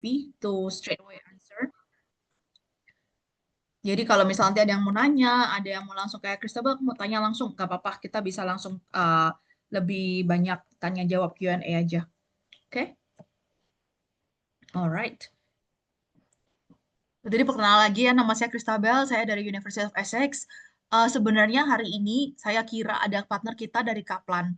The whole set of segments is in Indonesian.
happy to straight away answer. Jadi kalau misalnya nanti ada yang mau nanya, ada yang mau langsung kayak Christabel, aku mau tanya langsung, nggak apa-apa, kita bisa langsung lebih banyak tanya jawab Q&A aja. Oke? Alright. Jadi perkenalan lagi ya, nama saya Christabel, saya dari University of Essex. Sebenarnya hari ini saya kira ada partner kita dari Kaplan.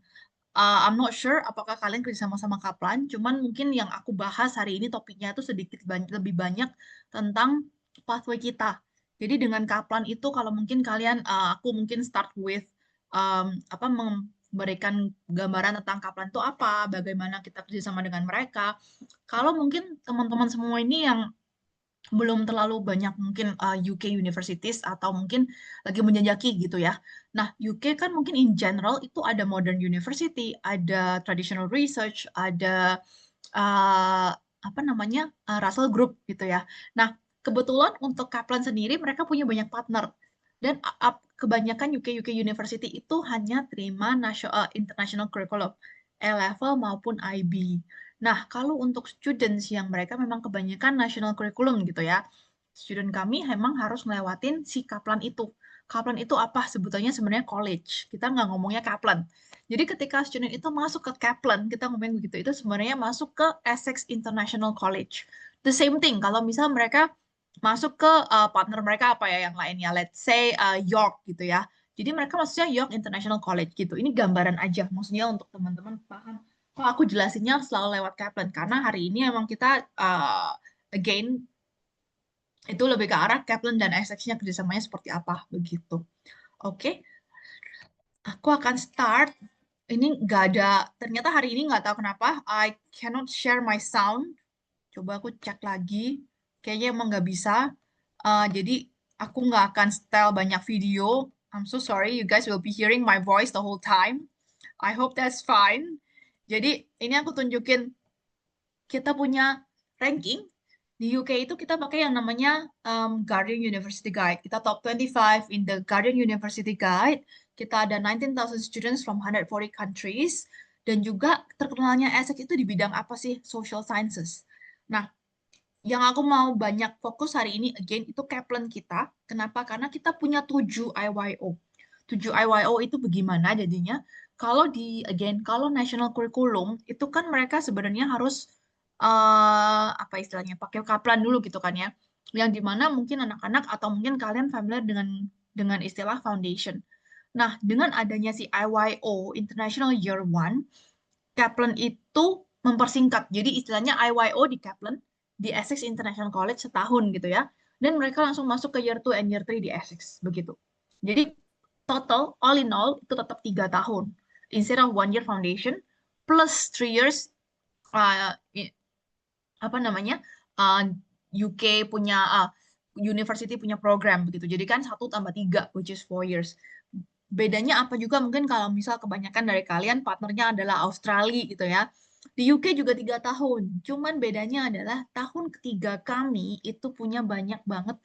I'm not sure apakah kalian kerja sama-sama Kaplan, cuman mungkin yang aku bahas hari ini topiknya itu sedikit lebih banyak tentang pathway kita. Jadi dengan Kaplan itu kalau mungkin kalian, aku mungkin start with apa memberikan gambaran tentang Kaplan itu apa, bagaimana kita kerja sama dengan mereka. Kalau mungkin teman-teman semua ini yang belum terlalu banyak mungkin UK universities atau mungkin lagi menjajaki gitu ya. Nah, UK kan mungkin in general itu ada modern university, ada traditional research, ada uh, apa namanya Russell Group gitu ya. Nah, kebetulan untuk Kaplan sendiri mereka punya banyak partner dan kebanyakan UK University itu hanya terima international curriculum A-level maupun IB. Nah, kalau untuk students yang mereka memang kebanyakan national curriculum gitu ya, student kami memang harus ngelewatin si Kaplan itu. Kaplan itu apa? Sebutannya sebenarnya college. Kita nggak ngomongnya Kaplan. Jadi ketika student itu masuk ke Kaplan, kita ngomongin begitu, itu sebenarnya masuk ke Essex International College. The same thing, kalau misal mereka masuk ke partner mereka apa ya yang lainnya, let's say York gitu ya. Jadi mereka maksudnya York International College gitu. Ini gambaran aja, maksudnya untuk teman-teman paham. Kok aku jelasinnya selalu lewat Kaplan, karena hari ini emang kita again itu lebih ke arah Kaplan dan Essex-nya kerjasamanya seperti apa begitu. Oke, aku akan start. Ini nggak ada, ternyata hari ini nggak tahu kenapa I cannot share my sound. Coba aku cek lagi. Kayaknya emang nggak bisa. Jadi aku nggak akan setel banyak video. I'm so sorry, you guys will be hearing my voice the whole time. I hope that's fine. Jadi ini aku tunjukin kita punya ranking. Di UK itu kita pakai yang namanya Guardian University Guide. Kita top 25 in the Guardian University Guide. Kita ada 19,000 students from 140 countries. Dan juga terkenalnya Essex itu di bidang apa sih? Social Sciences. Nah, yang aku mau banyak fokus hari ini again itu Kaplan kita. Kenapa? Karena kita punya 7 IYO. 7 IYO itu bagaimana jadinya? Kalau di again kalau national curriculum itu kan mereka sebenarnya harus apa istilahnya? Pakai Kaplan dulu gitu kan ya. Yang dimana mungkin anak-anak atau mungkin kalian familiar dengan istilah foundation. Nah, dengan adanya si IYO International Year One, Kaplan itu mempersingkat. Jadi istilahnya IYO di Kaplan, di Essex International College setahun gitu ya. Dan mereka langsung masuk ke year 2 and year 3 di Essex. Begitu. Jadi total, all in all, itu tetap 3 tahun. Instead of 1 year foundation, plus 3 years, uh, apa namanya, UK punya, university punya program begitu. Jadi kan 1 tambah 3, which is 4 years. Bedanya apa juga mungkin kalau misal kebanyakan dari kalian partnernya adalah Australia gitu ya. Di UK juga 3 tahun. Cuman bedanya adalah tahun ketiga kami itu punya banyak banget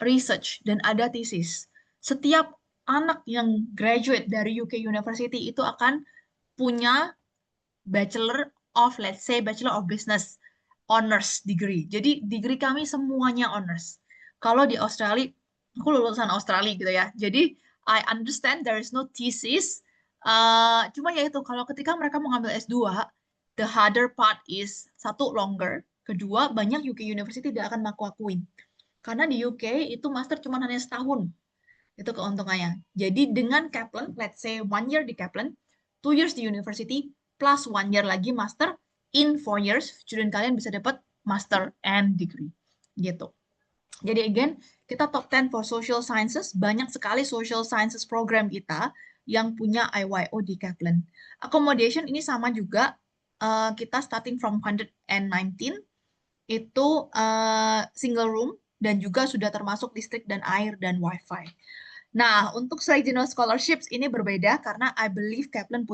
research dan ada thesis. Setiap anak yang graduate dari UK University itu akan punya Bachelor of, let's say, Bachelor of Business honors degree. Jadi degree kami semuanya honors. Kalau di Australia, aku lulusan Australia gitu ya. Jadi I understand there is no thesis. Cuma ya itu, kalau ketika mereka mau ngambil S2, the harder part is satu longer, kedua banyak UK University tidak akan aku akuin. Karena di UK itu master cuma hanya setahun. Itu keuntungannya. Jadi dengan Kaplan, let's say 1 year di Kaplan, 2 years di university, plus 1 year lagi master, in 4 years, student kalian bisa dapat master and degree. Gitu. Jadi again, kita top 10 for social sciences, banyak sekali social sciences program kita yang punya IYO di Kaplan. Accommodation ini sama juga, kita starting from 119, itu single room, dan juga sudah termasuk listrik dan air dan wifi. Nah, untuk regional scholarships ini berbeda karena I believe Kaplan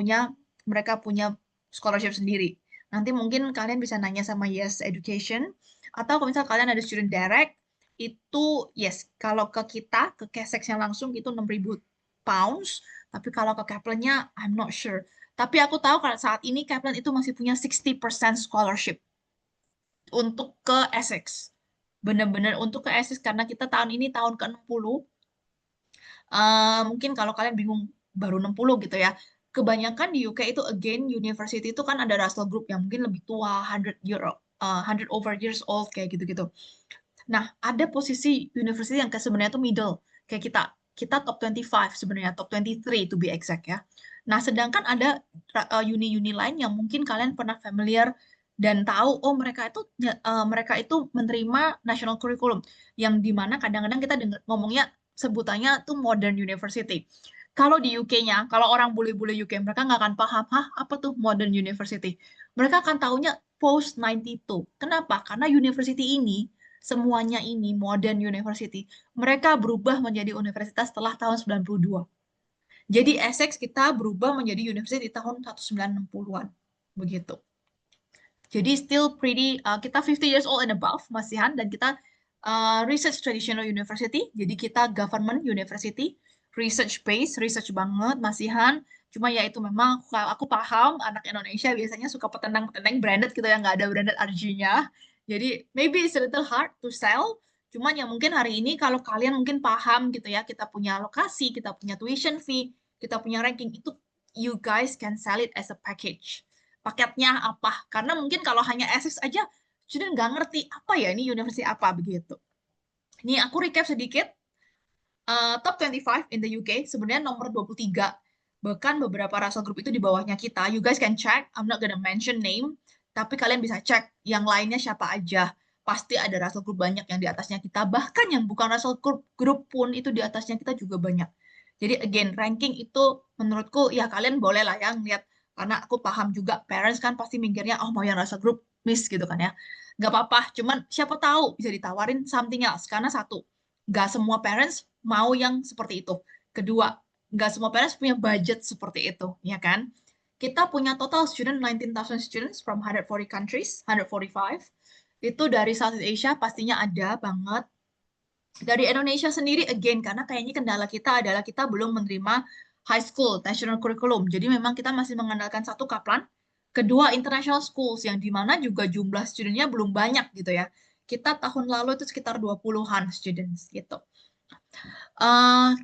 mereka punya scholarship sendiri. Nanti mungkin kalian bisa nanya sama Yes Education, atau kalau misal kalian ada student direct, itu yes, kalau ke kita, ke Kessex-nya langsung itu 6.000 pounds, tapi kalau ke Kaplan-nya, I'm not sure. Tapi aku tahu kalau saat ini Kaplan itu masih punya 60% scholarship. untuk ke Essex. Bener-bener untuk ke Essex karena kita tahun ini tahun ke-60. Mungkin kalau kalian bingung baru 60 gitu ya. Kebanyakan di UK itu again university itu kan ada Russell Group yang mungkin lebih tua 100 over years old kayak gitu-gitu. Nah, ada posisi university yang kayak sebenarnya tuh middle kayak kita top 25 sebenarnya top 23 to be exact ya. Nah, sedangkan ada uni-uni lain yang mungkin kalian pernah familiar dan tahu oh mereka itu menerima national curriculum yang dimana kadang-kadang kita dengar ngomongnya sebutannya tuh modern university. Kalau di UK-nya, kalau orang bule-bule UK, mereka nggak akan paham, hah, apa tuh modern university? Mereka akan taunya post 92. Kenapa? Karena university ini, semuanya ini modern university, mereka berubah menjadi universitas setelah tahun 92. Jadi Essex kita berubah menjadi university di tahun 1960-an. Begitu. Jadi still pretty, kita 50 years old and above, masihan, dan kita research traditional university, jadi kita government university, research based, research banget, masihan. Cuma ya itu memang aku paham anak Indonesia biasanya suka petendang-petendang branded gitu ya, nggak ada branded RG-nya. Jadi maybe it's a little hard to sell. Cuman ya mungkin hari ini kalau kalian mungkin paham gitu ya, kita punya lokasi, kita punya tuition fee, kita punya ranking, itu you guys can sell it as a package. Paketnya apa? Karena mungkin kalau hanya Essex aja, student nggak ngerti apa ya ini university apa begitu. Ini aku recap sedikit. Top 25 in the UK sebenarnya nomor 23. Bahkan beberapa Russell Group itu di bawahnya kita. You guys can check. I'm not gonna mention name. Tapi kalian bisa cek yang lainnya siapa aja. Pasti ada Russell Group banyak yang di atasnya kita. Bahkan yang bukan Russell Group pun itu di atasnya kita juga banyak. Jadi again, ranking itu menurutku ya kalian boleh lah yang lihat. Karena aku paham juga parents kan pasti mikirnya, oh mau yang Russell Group miss gitu kan ya. Gak apa-apa, cuman siapa tahu bisa ditawarin something else. Karena satu, nggak semua parents mau yang seperti itu. Kedua, nggak semua parents punya budget seperti itu, ya kan? Kita punya total student 19,000 students from 140 countries, 145. Itu dari Southeast Asia pastinya ada banget. Dari Indonesia sendiri again karena kayaknya kendala kita adalah kita belum menerima high school national curriculum. Jadi memang kita masih mengandalkan satu Kaplan, kedua international schools yang dimana juga jumlah studentnya belum banyak gitu ya. Kita tahun lalu itu sekitar 20-an students gitu.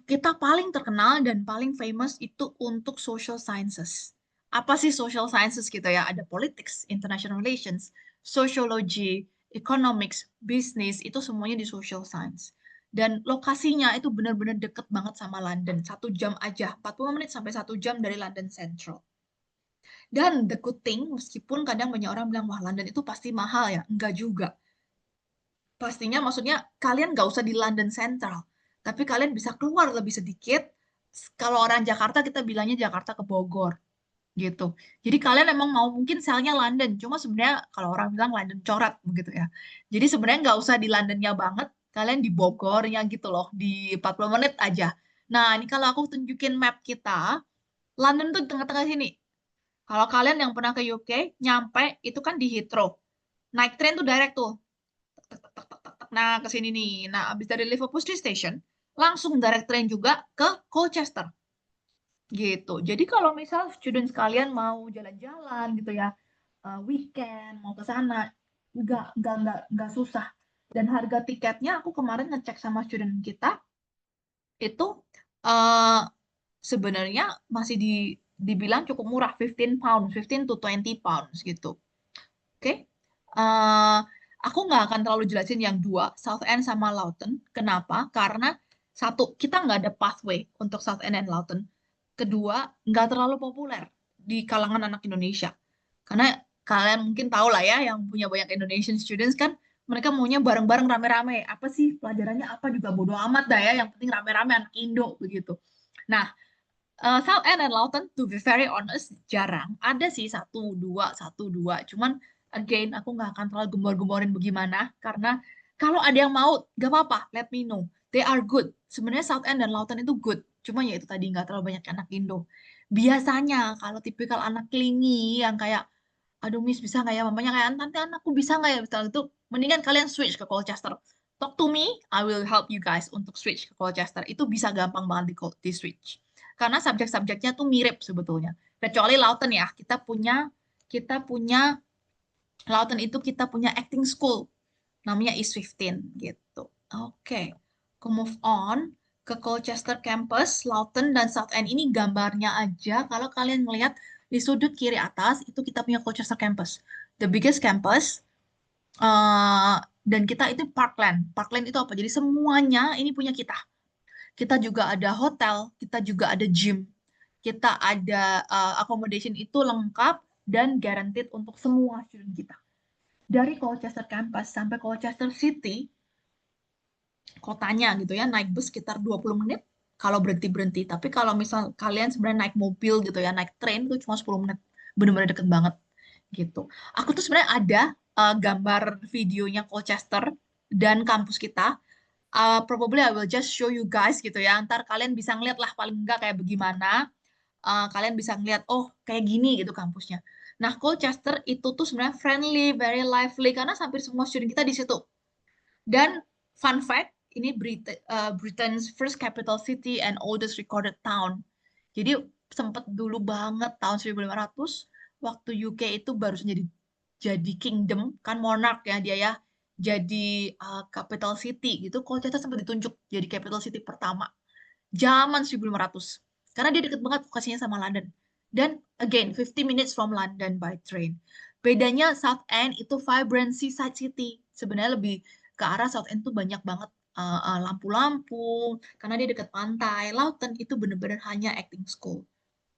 Kita paling terkenal dan paling famous itu untuk social sciences. Apa sih social sciences gitu ya? Ada politics, international relations, sociology, economics, business, itu semuanya di social science. Dan lokasinya itu benar-benar deket banget sama London. 1 jam aja, 40 menit sampai 1 jam dari London Central. Dan the good thing, meskipun kadang banyak orang bilang, wah London itu pasti mahal ya. Enggak juga. Pastinya maksudnya kalian nggak usah di London Central, tapi kalian bisa keluar lebih sedikit. Kalau orang Jakarta kita bilangnya Jakarta ke Bogor gitu. Jadi kalian emang mau mungkin selnya London, cuma sebenarnya kalau orang bilang London coret begitu ya. Jadi sebenarnya nggak usah di Londonnya banget, kalian di Bogornya gitu loh, di 40 menit aja. Nah ini kalau aku tunjukin map kita, London tuh di tengah-tengah sini. Kalau kalian yang pernah ke UK, nyampe itu kan di Heathrow. Naik tren tuh direct tuh. Nah, ke sini nih. Nah, habis dari Liverpool Street Station, langsung direct train juga ke Colchester. Gitu. Jadi kalau misal student sekalian mau jalan-jalan gitu ya, weekend mau ke sana, nggak susah. Dan harga tiketnya aku kemarin ngecek sama student kita itu uh, sebenarnya masih dibilang cukup murah, 15 pounds, 15 to 20 pounds gitu. Oke. Eh, aku nggak akan terlalu jelasin yang dua, South End sama Loughton. Kenapa? Karena satu, kita nggak ada pathway untuk South End dan Loughton. Kedua, nggak terlalu populer di kalangan anak Indonesia. Karena kalian mungkin tahu lah ya, yang punya banyak Indonesian students kan, mereka maunya bareng-bareng rame-rame. Apa sih pelajarannya apa juga bodo amat dah ya, yang penting rame-rame anak Indo begitu. Nah, South End and Loughton, to be very honest, jarang. Ada sih satu dua. Cuman again, aku nggak akan terlalu gembor-gemborin bagaimana. Karena kalau ada yang mau, nggak apa-apa, let me know. They are good. Sebenarnya South End dan Loughton itu good. Cuma ya itu tadi nggak terlalu banyak anak Indo. Biasanya kalau tipikal anak klingi yang kayak, aduh miss bisa nggak ya, mamanya kayak, nanti anakku bisa nggak ya, misalnya itu, mendingan kalian switch ke Colchester. Talk to me, I will help you guys untuk switch ke Colchester. Itu bisa gampang banget di switch karena subjek-subjeknya tuh mirip sebetulnya. Kecuali Lauten ya, kita punya Lawton itu kita punya acting school, namanya East 15 gitu. Oke, aku move on ke Colchester Campus, Lawton dan South End ini gambarnya aja. Kalau kalian ngelihat di sudut kiri atas itu kita punya Colchester Campus, the biggest campus. eh, dan kita itu Parkland. Parkland itu apa? Jadi semuanya ini punya kita. Kita juga ada hotel, kita juga ada gym, kita ada accommodation itu lengkap dan guaranteed untuk semua student kita. Dari Colchester Campus sampai Colchester City, kotanya gitu ya, naik bus sekitar 20 menit kalau berhenti-berhenti. Tapi kalau misal kalian sebenarnya naik mobil gitu ya, naik train itu cuma 10 menit. Bener-bener deket banget gitu. Aku tuh sebenarnya ada gambar videonya Colchester dan kampus kita. Probably I will just show you guys gitu ya. Ntar kalian bisa ngeliat lah paling enggak kayak bagaimana. Kalian bisa ngeliat, oh kayak gini gitu kampusnya. Nah, Colchester itu tuh sebenarnya friendly, very lively karena hampir semua student kita di situ. Dan fun fact, ini Britain's first capital city and oldest recorded town. Jadi sempat dulu banget tahun 1500 waktu UK itu baru jadi kingdom, kan monarch ya dia ya. Jadi capital city gitu. Colchester sempat ditunjuk jadi capital city pertama zaman 1500. Karena dia deket banget lokasinya sama London. Dan again, 50 minutes from London by train. Bedanya South End itu vibrant seaside city. Sebenarnya lebih ke arah South End tuh banyak banget lampu-lampu karena dia dekat pantai. Lawton itu bener-bener hanya acting school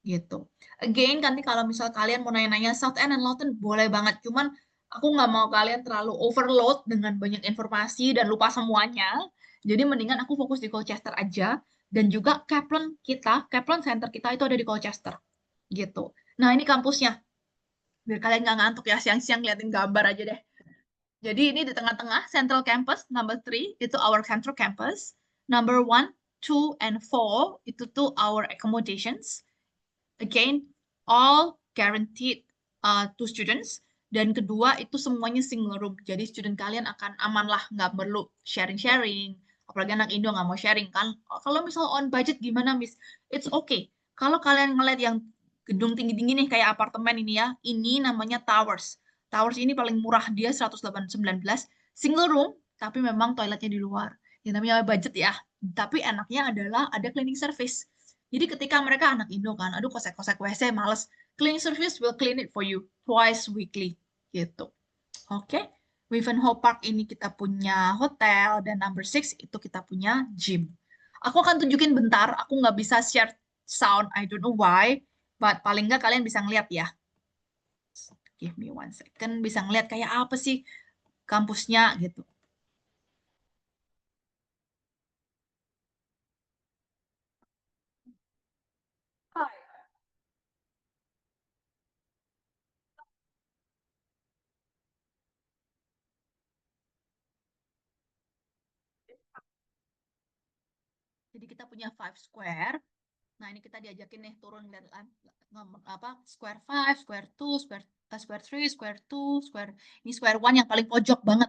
gitu. Again, nanti kalau misal kalian mau nanya-nanya South End dan Lawton boleh banget. Cuman aku nggak mau kalian terlalu overload dengan banyak informasi dan lupa semuanya. Jadi mendingan aku fokus di Colchester aja. Dan juga Kaplan kita, Kaplan Center kita itu ada di Colchester gitu. Nah ini kampusnya. Biar kalian nggak ngantuk ya siang-siang liatin gambar aja deh. Jadi ini di tengah-tengah Central Campus number 3 itu our Central Campus. Number 1, 2, and 4 itu tuh our accommodations. Again, all guaranteed to students. Dan kedua, itu semuanya single room. Jadi student kalian akan aman lah, nggak perlu sharing-sharing. Apalagi anak Indo nggak mau sharing kan. Kalau misal on budget gimana, Miss? It's okay. Kalau kalian ngeliat yang gedung tinggi-tinggi nih, kayak apartemen ini ya, ini namanya towers. Towers ini paling murah, dia 119, single room, tapi memang toiletnya di luar. Yang namanya budget ya. Tapi enaknya adalah ada cleaning service. Jadi ketika mereka anak Indo kan, aduh kosek-kosek WC males, cleaning service will clean it for you twice weekly gitu. Oke, Wivenhoe Park ini kita punya hotel dan number 6 itu kita punya gym. Aku akan tunjukin bentar, aku nggak bisa share sound, I don't know why, but paling nggak kalian bisa ngeliat ya. Give me one second, bisa ngeliat kayak apa sih kampusnya gitu. Jadi kita punya five square. Nah, ini kita diajakin nih turun lihat apa square five, square two, square three, square two, square ini square one yang paling pojok banget.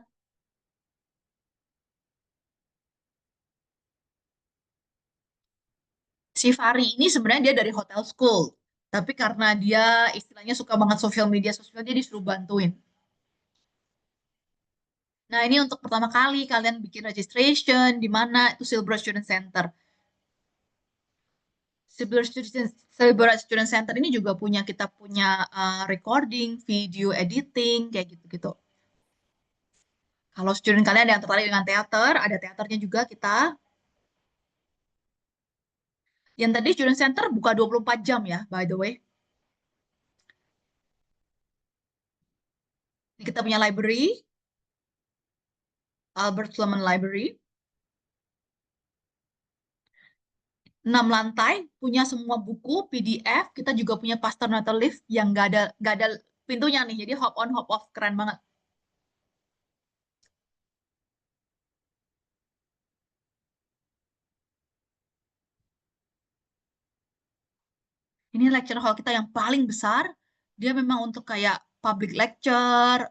Si Fari ini sebenarnya dia dari hotel school, tapi karena dia istilahnya suka banget sosial dia disuruh bantuin. Nah, ini untuk pertama kali kalian bikin registration di mana itu Silver Student Center. Silver Student Center ini juga punya kita punya recording, video editing kayak gitu-gitu. Kalau student kalian ada yang tertarik dengan teater, ada teaternya juga kita. Yang tadi student center buka 24 jam ya, by the way. Kita punya library, Albert Sloman Library. 6 lantai, punya semua buku, PDF. Kita juga punya Pasternato lift yang nggak ada pintunya nih. Jadi hop on, hop off. Keren banget. Ini lecture hall kita yang paling besar. Dia memang untuk kayak public lecture,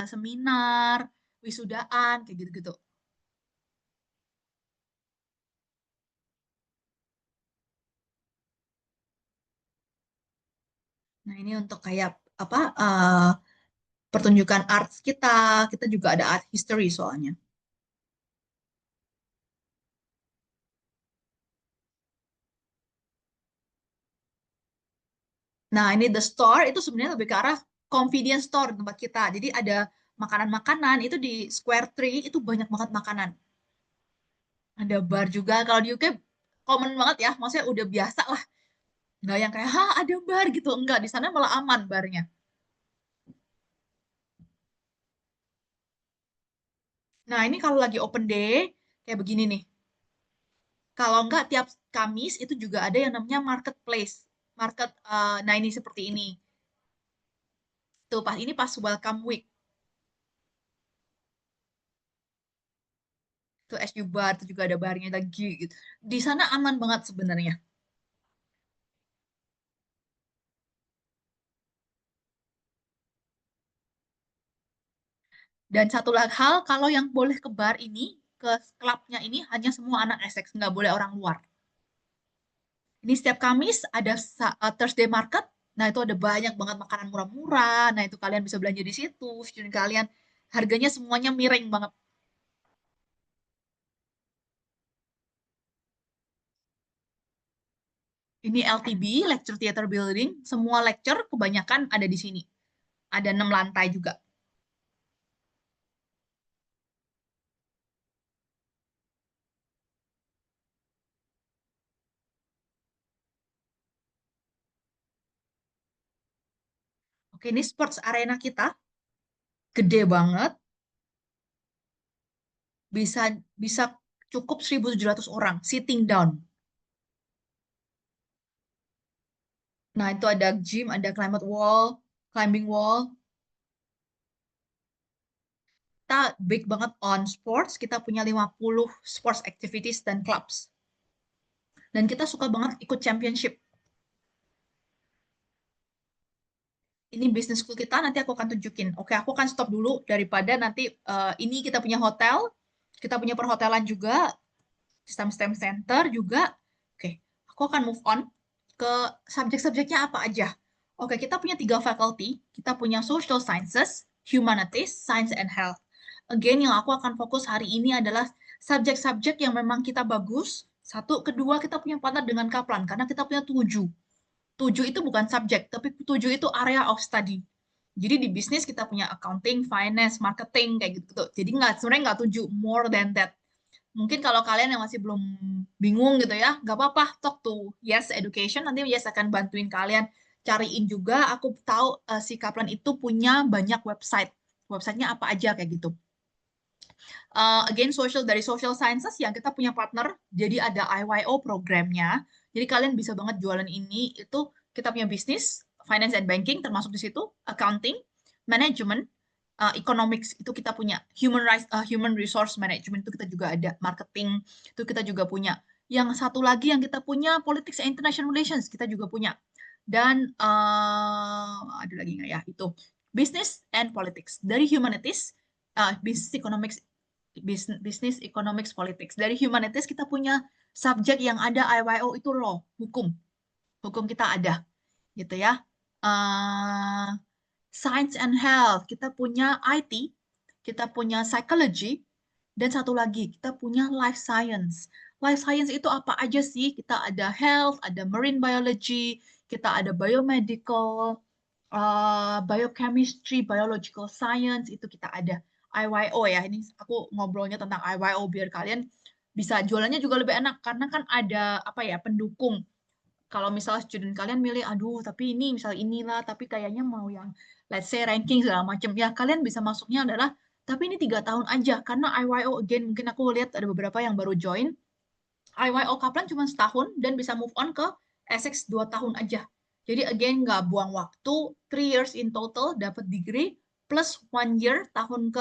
seminar, wisudaan, kayak gitu-gitu. Nah, ini untuk kayak apa pertunjukan arts kita juga ada art history soalnya. Nah, ini the store itu sebenarnya lebih ke arah convenience store di tempat kita. Jadi ada makanan-makanan itu di Square Tree itu banyak banget makanan. Ada bar juga. Kalau di UK common banget ya, maksudnya udah biasa lah. Nggak yang kayak, ha ada bar gitu. Enggak, di sana malah aman barnya. Nah, ini kalau lagi open day, kayak begini nih. Kalau enggak, tiap Kamis itu juga ada yang namanya marketplace. Nah ini seperti ini. Tuh, pas ini pas welcome week. Tuh SU Bar, tuh juga ada barnya lagi gitu. Di sana aman banget sebenarnya. Dan satu lagi hal, kalau yang boleh ke bar ini, ke klubnya ini hanya semua anak Essex, nggak boleh orang luar. Ini setiap Kamis ada Thursday Market. Nah, itu ada banyak banget makanan murah-murah. Nah, itu kalian bisa belanja di situ. Student kalian harganya semuanya miring banget. Ini LTB, Lecture Theater Building. Semua lecture kebanyakan ada di sini. Ada 6 lantai juga. Oke, ini sports arena kita. Gede banget. Bisa bisa cukup 1.700 orang sitting down. Nah, itu ada gym, ada climbing wall. Kita big banget on sports. Kita punya 50 sports activities dan clubs. Dan kita suka banget ikut championship. Ini bisnis school kita, nanti aku akan tunjukin. Oke, aku akan stop dulu daripada nanti ini kita punya hotel, kita punya perhotelan juga, sistem STEM center juga. Oke, aku akan move on ke subjek-subjeknya apa aja. Oke, kita punya 3 faculty. Kita punya social sciences, humanities, science and health. Again, yang aku akan fokus hari ini adalah subjek-subjek yang memang kita bagus. Satu, kedua kita punya partner dengan Kaplan karena kita punya 7. 7 itu bukan subjek, tapi 7 itu area of study. Jadi di bisnis kita punya accounting, finance, marketing kayak gitu. Jadi nggak sebenarnya nggak 7 more than that. Mungkin kalau kalian yang masih belum bingung gitu ya, nggak apa-apa, talk to Yes Education, nanti Yes akan bantuin kalian cariin juga. Aku tahu si Kaplan itu punya banyak website. Websitenya apa aja kayak gitu. Again, dari social sciences yang kita punya partner, jadi ada IYO programnya. Jadi kalian bisa banget jualan ini, itu kita punya bisnis, finance and banking termasuk di situ, accounting, management, economics itu kita punya, human resource management itu kita juga ada, marketing itu kita juga punya. Yang satu lagi yang kita punya, politics and international relations kita juga punya. Dan ada lagi nggak ya? Itu business and politics. Dari humanities, business economics, business economics politics. Dari humanities kita punya subjek yang ada IYO itu law, hukum. Hukum kita ada, gitu ya. Uh, Science and Health, kita punya IT, kita punya Psychology, dan satu lagi, kita punya Life Science. Life Science itu apa aja sih? Kita ada Health, ada Marine Biology, kita ada Biomedical, Biochemistry, Biological Science, itu kita ada. IYO ya, ini aku ngobrolnya tentang IYO biar kalian bisa jualannya juga lebih enak karena kan ada apa ya pendukung. Kalau misalnya student kalian milih, aduh, tapi ini misal inilah, tapi kayaknya mau yang, let's say, ranking segala macam, ya kalian bisa masuknya adalah, tapi ini 3 tahun aja, karena IYO, again, mungkin aku lihat ada beberapa yang baru join, IYO Kaplan cuma setahun, dan bisa move on ke Essex 2 tahun aja. Jadi, again, nggak buang waktu, 3 years in total, dapat degree, plus 1 year, tahun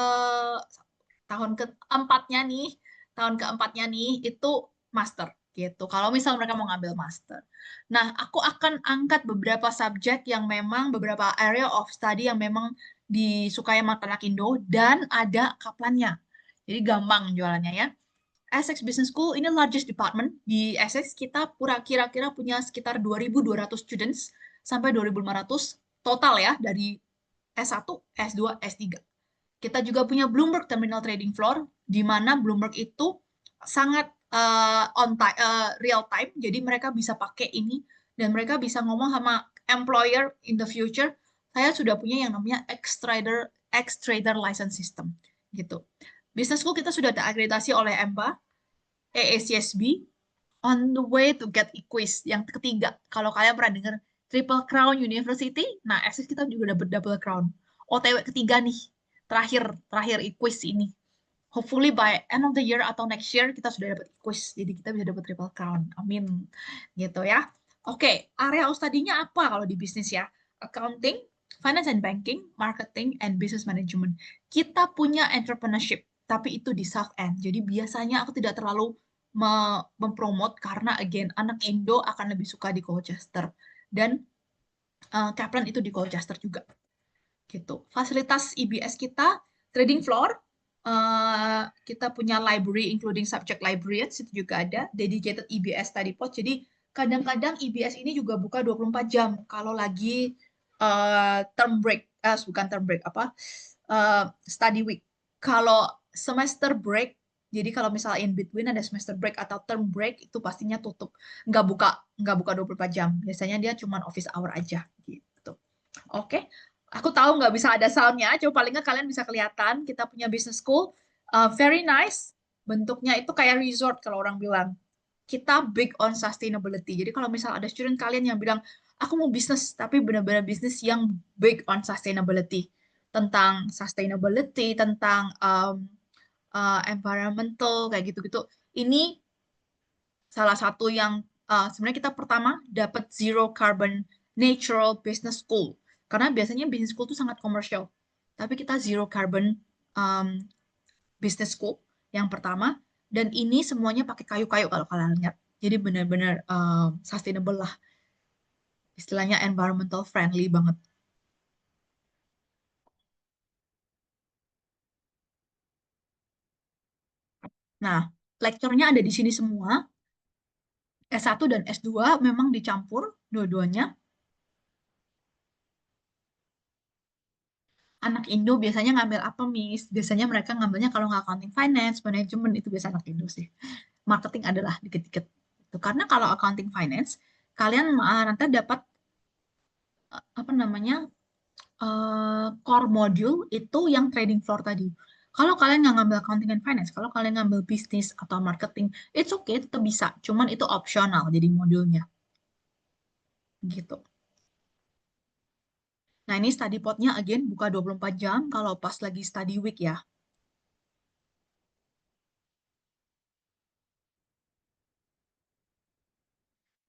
keempatnya nih, itu master gitu. Kalau misal mereka mau ngambil master. Nah, aku akan angkat beberapa subjek yang memang beberapa area of study yang memang disukai sama anak Indo dan ada kaplannya. Jadi gampang jualannya ya. Essex Business School ini largest department di Essex. Kita kira-kira punya sekitar 2.200 students sampai 2.500 total ya dari S1, S2, S3. Kita juga punya Bloomberg Terminal Trading Floor, di mana Bloomberg itu sangat on time, real time, jadi mereka bisa pakai ini, dan mereka bisa ngomong sama employer in the future, saya sudah punya yang namanya X-Trader License System. Gitu. Business School kita sudah terakreditasi oleh EMBA, AACSB, on the way to get EQUIS. Yang ketiga, kalau kalian pernah dengar Triple Crown University, nah Essex kita juga dapat double crown. OTW ketiga nih, terakhir EQUIS ini. Hopefully by end of the year atau next year kita sudah dapat EQUIS, jadi kita bisa dapat triple crown. Amin. Gitu ya. Oke, area studinya apa kalau di bisnis ya? Accounting, finance and banking, marketing, and business management. Kita punya entrepreneurship, tapi itu di South End. Jadi biasanya aku tidak terlalu mempromot karena again anak Indo akan lebih suka di Colchester dan Kaplan itu di Colchester juga gitu. Fasilitas IBS kita trading floor, kita punya library including subject librarians itu juga ada, dedicated IBS study pot. Jadi kadang-kadang IBS ini juga buka 24 jam kalau lagi term break, bukan term break apa, study week. Kalau semester break, jadi kalau misalnya in between ada semester break atau term break itu pastinya tutup, nggak buka 24 jam. Biasanya dia cuma office hour aja gitu. Oke, aku tahu nggak bisa ada soundnya, coba paling nggak kalian bisa kelihatan. Kita punya business school, very nice. Bentuknya itu kayak resort kalau orang bilang. Kita big on sustainability. Jadi kalau misal ada student kalian yang bilang, aku mau bisnis, tapi benar-benar bisnis yang big on sustainability. Tentang sustainability, tentang environmental, kayak gitu-gitu. Ini salah satu yang sebenarnya kita pertama dapat zero carbon natural business school. Karena biasanya business school itu sangat komersial. Tapi kita zero carbon um, business school yang pertama. Dan ini semuanya pakai kayu-kayu kalau kalian lihat. Jadi benar-benar sustainable lah. Istilahnya environmental friendly banget. Nah, lecture-nya ada di sini semua. S1 dan S2 memang dicampur dua-duanya. Anak Indo biasanya ngambil apa, Miss? Biasanya mereka ngambilnya kalau nggak accounting finance, manajemen itu biasa anak Indo sih. Marketing adalah dikit-dikit. Karena kalau accounting finance, kalian nanti dapat apa namanya core module itu yang trading floor tadi. Kalau kalian nggak ngambil accounting and finance, kalau kalian ngambil bisnis atau marketing, it's okay, tetap bisa. Cuman itu optional jadi modulnya. Gitu. Nah, ini study pot-nya again buka 24 jam kalau pas lagi study week ya.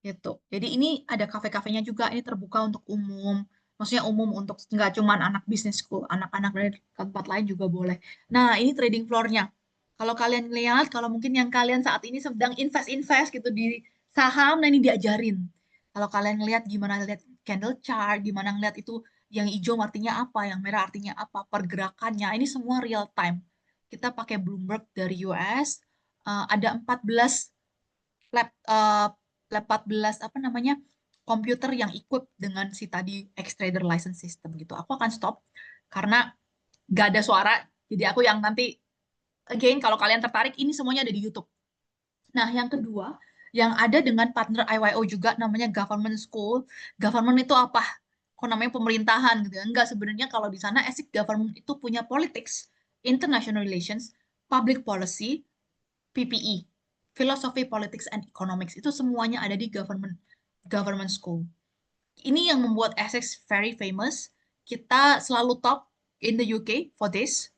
Gitu. Jadi ini ada kafe-kafenya juga, ini terbuka untuk umum. Maksudnya umum untuk nggak cuma anak bisnis school, anak-anak dari tempat lain juga boleh. Nah, ini trading floor-nya. Kalau kalian lihat, kalau mungkin yang kalian saat ini sedang invest-invest gitu di saham, nah ini diajarin. Kalau kalian lihat gimana lihat candle chart, gimana ngeliat itu yang hijau artinya apa, yang merah artinya apa, pergerakannya, ini semua real time. Kita pakai Bloomberg dari US, ada 14 lab lab 14 apa namanya komputer yang equip dengan si tadi X-Trader license system gitu. Aku akan stop karena gak ada suara. Jadi aku yang nanti again kalau kalian tertarik ini semuanya ada di YouTube. Nah, yang kedua yang ada dengan partner IYO juga namanya Government School. Government itu apa? Kok namanya pemerintahan gitu ya? Enggak, sebenarnya kalau di sana ESIC government itu punya politics, international relations, public policy, PPE, Philosophy, Politics, and Economics. Itu semuanya ada di government school. Ini yang membuat Essex very famous. Kita selalu top in the UK for this.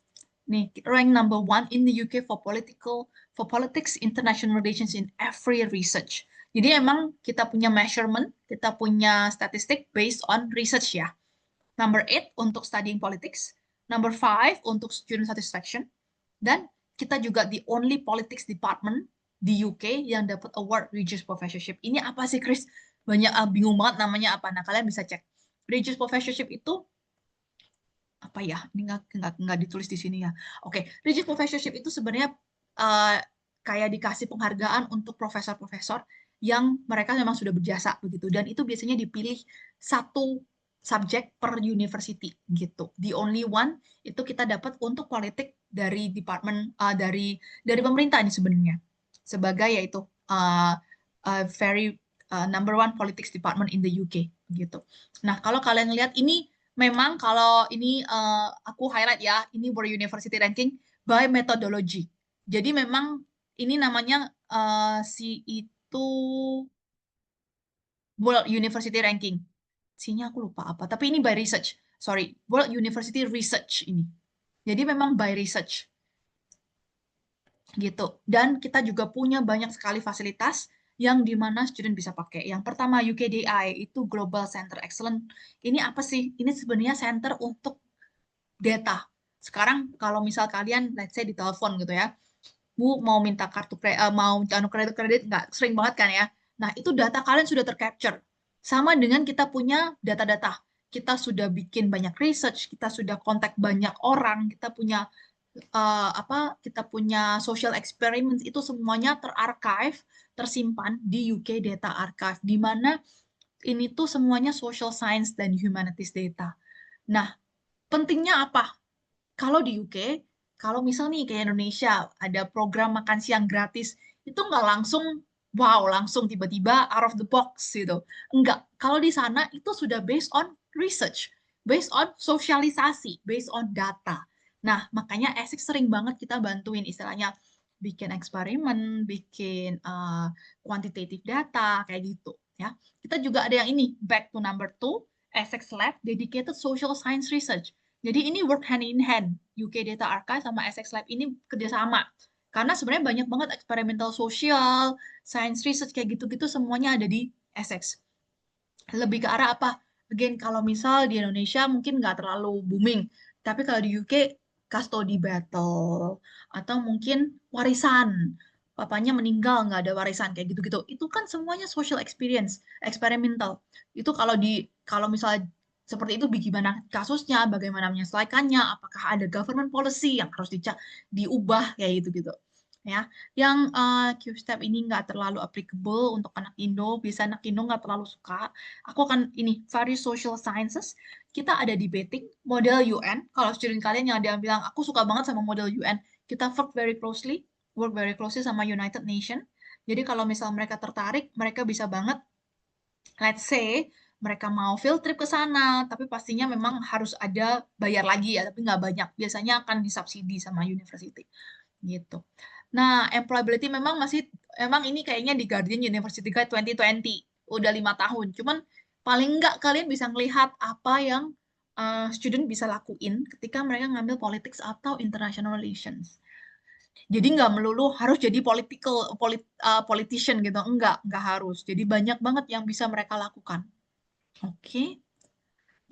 Nih, rank number one in the UK for politics, international relations in every research. Jadi emang kita punya measurement, kita punya statistik based on research ya. Number 8 untuk studying politics, number 5 untuk student satisfaction, dan kita juga the only politics department di UK yang dapat award Regius Professorship. Ini apa sih, Chris? Banyak bingung banget namanya apa. Nah, kalian bisa cek. Regius Professorship itu apa ya? Ini nggak ditulis di sini ya. Oke, Regius Professorship itu sebenarnya uh, kayak dikasih penghargaan untuk profesor-profesor yang mereka memang sudah berjasa begitu. Dan itu biasanya dipilih satu subjek per university gitu. The only one itu kita dapat untuk politik dari department dari pemerintah ini sebenarnya sebagai yaitu very number one politics department in the UK gitu. Nah, kalau kalian lihat ini memang kalau ini aku highlight ya, ini World University Ranking by methodology. Jadi memang ini namanya si itu World University Ranking. C-nya aku lupa apa, tapi ini by research. Sorry, World University Research ini. Jadi memang by research gitu. Dan kita juga punya banyak sekali fasilitas yang dimana student bisa pakai. Yang pertama UKDI itu Global Center Excellence. Ini apa sih? Ini sebenarnya center untuk data. Sekarang kalau misal kalian, let's say di telepon gitu ya, Bu mau minta kartu mau anu kredit nggak sering banget kan ya. Nah, itu data kalian sudah tercapture. Sama dengan kita punya data-data. Kita sudah bikin banyak research, kita sudah kontak banyak orang, kita punya kita punya social experiments itu semuanya terarchive, tersimpan di UK Data Archive di mana ini tuh semuanya social science dan humanities data. Nah, pentingnya apa? Kalau di UK, kalau misal nih kayak Indonesia ada program makan siang gratis, itu nggak langsung wow, langsung tiba-tiba out of the box gitu. Enggak. Kalau di sana itu sudah based on research, based on sosialisasi, based on data. Nah, makanya Essex sering banget kita bantuin istilahnya bikin eksperimen, bikin quantitative data kayak gitu ya. Kita juga ada yang ini, back to number two, Essex Lab dedicated social science research. Jadi ini work hand in hand. UK Data Archive sama Essex Lab ini kerjasama. Karena sebenarnya banyak banget eksperimental sosial, science research kayak gitu-gitu semuanya ada di Essex. Lebih ke arah apa? Again, kalau misal di Indonesia mungkin nggak terlalu booming. Tapi kalau di UK, custody battle. Atau mungkin warisan. Papanya meninggal, nggak ada warisan, kayak gitu-gitu. Itu kan semuanya social experience, eksperimental. Itu kalau misalnya seperti itu bagaimana kasusnya, bagaimana menyelesaikannya, apakah ada government policy yang harus diubah, kayak gitu-gitu. Ya, yang Q-step ini nggak terlalu applicable untuk anak Indo, bisa anak Indo nggak terlalu suka. Aku akan ini, various social sciences, kita ada debating, model UN, kalau student kalian yang ada yang bilang, aku suka banget sama model UN, kita work very closely sama United Nation. Jadi kalau misal mereka tertarik, mereka bisa banget, let's say, mereka mau field trip ke sana, tapi pastinya memang harus ada bayar lagi ya, tapi nggak banyak. Biasanya akan disubsidi sama university gitu. Nah, employability emang ini kayaknya di Guardian University Guide 2020 udah 5 tahun. Cuman paling nggak kalian bisa melihat apa yang student bisa lakuin ketika mereka ngambil politics atau international relations. Jadi nggak melulu harus jadi politician gitu, nggak harus. Jadi banyak banget yang bisa mereka lakukan. Oke.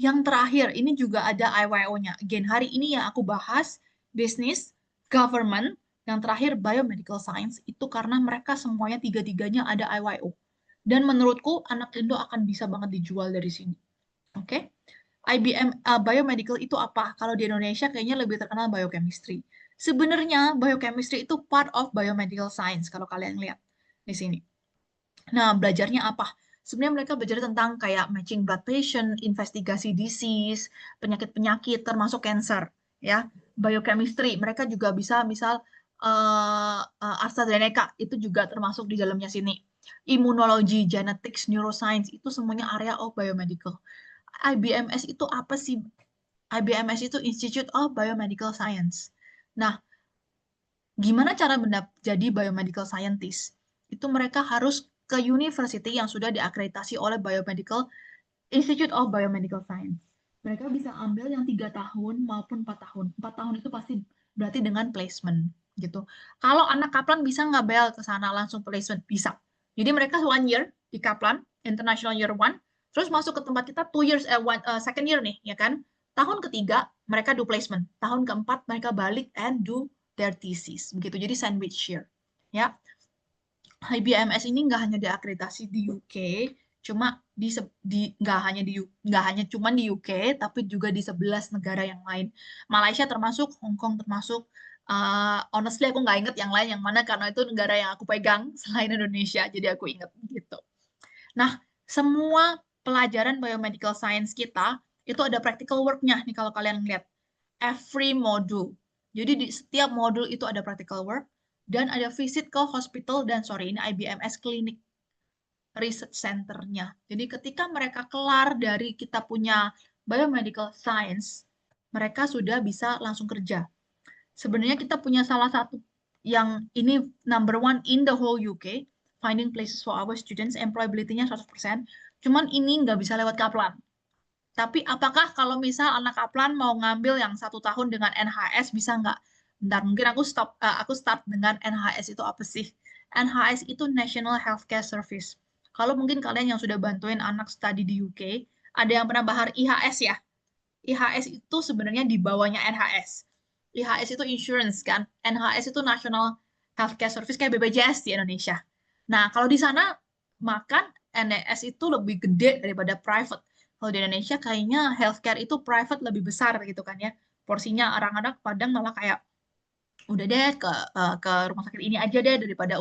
Yang terakhir, ini juga ada IYO-nya. Again, hari ini yang aku bahas, bisnis, government, yang terakhir biomedical science, itu karena mereka semuanya tiga-tiganya ada IYO. Dan menurutku, anak Indo akan bisa banget dijual dari sini. Oke? IBM biomedical itu apa? Kalau di Indonesia kayaknya lebih terkenal biochemistry. Sebenarnya biochemistry itu part of biomedical science kalau kalian lihat di sini. Nah, belajarnya apa? Sebenarnya mereka belajar tentang kayak matching blood patient, investigasi disease, penyakit-penyakit termasuk cancer, ya. Biochemistry, mereka juga bisa misal AstraZeneca itu juga termasuk di dalamnya sini. Immunology, genetics, neuroscience itu semuanya area of biomedical. IBMS itu apa sih? IBMS itu Institute of Biomedical Science. Nah, gimana cara jadi biomedical scientist? Itu mereka harus ke university yang sudah diakreditasi oleh Biomedical Institute of Biomedical Science. Mereka bisa ambil yang 3 tahun maupun 4 tahun. 4 tahun itu pasti berarti dengan placement gitu. Kalau anak Kaplan bisa nggak bel ke sana langsung placement? Bisa. Jadi mereka 1 year di Kaplan, International Year One, terus masuk ke tempat kita 2 years, second year nih, ya kan? Tahun ketiga mereka do placement, tahun keempat mereka balik and do their thesis, begitu. Jadi sandwich year, ya. IBMS ini nggak hanya diakreditasi di UK, cuma nggak hanya cuma di UK, tapi juga di 11 negara yang lain. Malaysia termasuk, Hong Kong termasuk. Honestly aku nggak inget yang lain yang mana karena itu negara yang aku pegang selain Indonesia, jadi aku inget gitu. Nah, semua pelajaran biomedical science kita itu ada practical work-nya nih kalau kalian lihat. Every module. Jadi di setiap modul itu ada practical work dan ada visit ke hospital dan ini IBMS klinik research center-nya. Jadi ketika mereka kelar dari kita punya biomedical science, mereka sudah bisa langsung kerja. Sebenarnya kita punya salah satu yang ini number one in the whole UK, finding places for our students, employability-nya 100%. Cuman ini nggak bisa lewat Kaplan. Tapi apakah kalau misal anak Kaplan mau ngambil yang 1 tahun dengan NHS bisa nggak? Bentar, mungkin aku start dengan NHS itu apa sih? NHS itu National Healthcare Service. Kalau mungkin kalian yang sudah bantuin anak study di UK, ada yang pernah bahar IHS ya? IHS itu sebenarnya di bawahnya NHS. IHS itu insurance kan, NHS itu National Healthcare Service kayak BPJS di Indonesia. Nah, kalau di sana makan NHS itu lebih gede daripada private. Kalau di Indonesia kayaknya healthcare itu private lebih besar gitu kan ya. Porsinya orang-orang kadang malah kayak udah deh ke rumah sakit ini aja deh daripada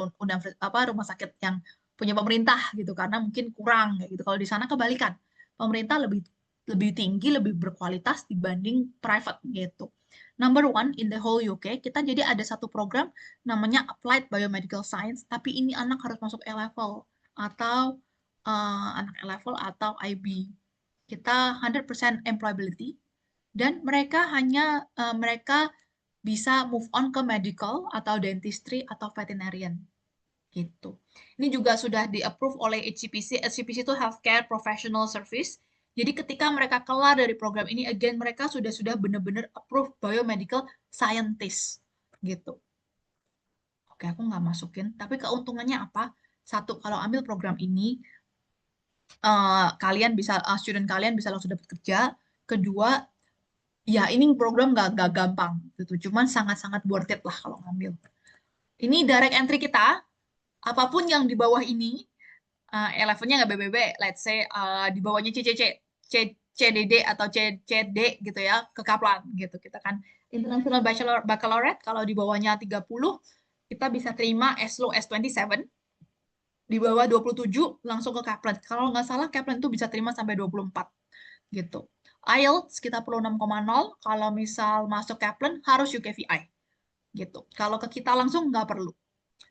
rumah sakit yang punya pemerintah gitu karena mungkin kurang kayak gitu. Kalau di sana kebalikan. Pemerintah lebih lebih tinggi, lebih berkualitas dibanding private gitu. Number one in the whole UK, kita jadi ada satu program namanya Applied Biomedical Science, tapi ini anak harus masuk A-level atau anak A-level atau IB. Kita 100% employability dan mereka bisa move on ke medical atau dentistry atau veterinarian gitu. Ini juga sudah di-approve oleh HCPC. HCPC itu Healthcare Professional Service. Jadi ketika mereka kelar dari program ini, again mereka sudah benar-benar approve biomedical scientist gitu. Oke, aku nggak masukin. Tapi keuntungannya apa? Satu, kalau ambil program ini, student kalian bisa langsung dapat kerja. Kedua, ya ini program nggak gampang gitu. Cuman sangat-sangat worth it lah kalau ngambil. Ini direct entry kita. Apapun yang di bawah ini, levelnya nggak BBB, let's say di bawahnya CCC, CDD atau CD gitu ya, ke Kaplan gitu. Kita kan International Baccalaureate, kalau di bawahnya 30, kita bisa terima as low as 27, di bawah 27 langsung ke Kaplan. Kalau nggak salah Kaplan itu bisa terima sampai 24 gitu. IELTS kita perlu 6,0, kalau misal masuk Kaplan harus UKVI gitu. Kalau ke kita langsung nggak perlu.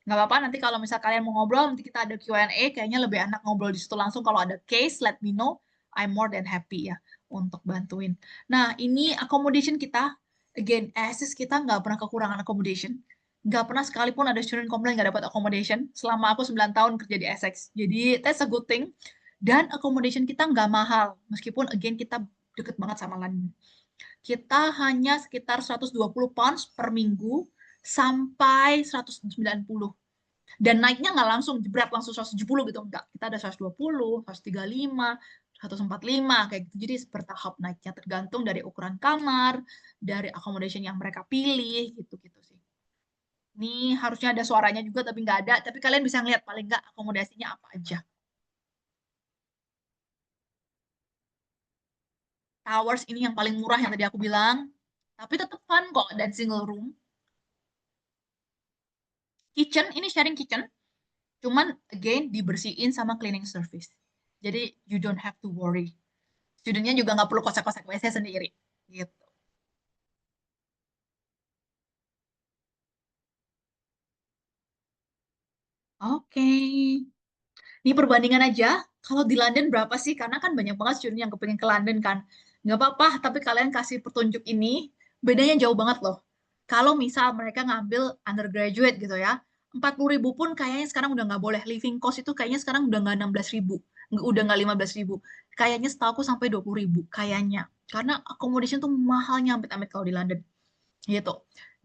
Nggak apa-apa, nanti kalau misal kalian mau ngobrol, nanti kita ada Q&A, kayaknya lebih enak ngobrol di situ langsung. Kalau ada case, let me know. I'm more than happy ya untuk bantuin. Nah, ini accommodation kita, again, ASIS kita nggak pernah kekurangan accommodation. Nggak pernah sekalipun ada student komplain nggak dapat accommodation selama aku 9 tahun kerja di Essex. Jadi, that's a good thing. Dan accommodation kita nggak mahal, meskipun again kita deket banget sama London. Kita hanya sekitar 120 pounds per minggu sampai 190. Dan naiknya nggak langsung jebret langsung 170 gitu, enggak. Kita ada 120, 135, 145 kayak gitu. Jadi bertahap naiknya tergantung dari ukuran kamar, dari accommodation yang mereka pilih gitu-gitu sih. Ini harusnya ada suaranya juga tapi nggak ada, tapi kalian bisa ngeliat paling nggak akomodasinya apa aja. Towers ini yang paling murah yang tadi aku bilang, tapi tetap fun kok dan single room. Kitchen ini sharing kitchen, cuman again dibersihin sama cleaning service. Jadi you don't have to worry. Studentnya juga nggak perlu kosek-kosek WC sendiri. Gitu. Oke. Ini perbandingan aja. Kalau di London berapa sih? Karena kan banyak banget student yang kepengen ke London kan. Nggak apa-apa, tapi kalian kasih petunjuk ini, bedanya jauh banget loh. Kalau misal mereka ngambil undergraduate gitu ya, 40.000 pun kayaknya sekarang udah nggak boleh. Living cost itu kayaknya sekarang udah nggak 16.000. Udah nggak 15.000. Kayaknya setahu aku sampai 20.000. Kayaknya. Karena accommodation tuh mahalnya amit-amit kalau di London. Gitu.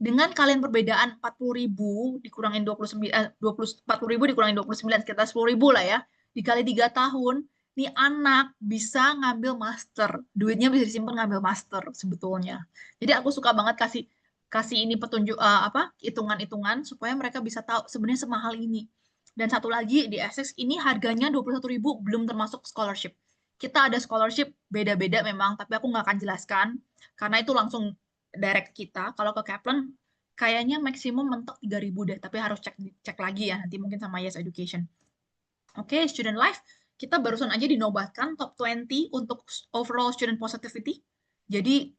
Dengan kalian perbedaan 40.000 dikurangin 29, 40.000 dikurangin 29, sekitar 10.000 lah ya. Dikali 3 tahun, nih anak bisa ngambil master. Duitnya bisa disimpan ngambil master sebetulnya. Jadi aku suka banget kasih kasih ini petunjuk hitungan-hitungan supaya mereka bisa tahu sebenarnya semahal ini. Dan satu lagi di Essex ini harganya 21.000 belum termasuk scholarship. Kita ada scholarship beda-beda memang, tapi aku nggak akan jelaskan karena itu langsung direct kita. Kalau ke Kaplan kayaknya maksimum mentok 3.000 deh, tapi harus cek cek lagi ya nanti mungkin sama Yes Education. Oke, student life kita barusan aja dinobatkan top 20 untuk overall student positivity. Jadi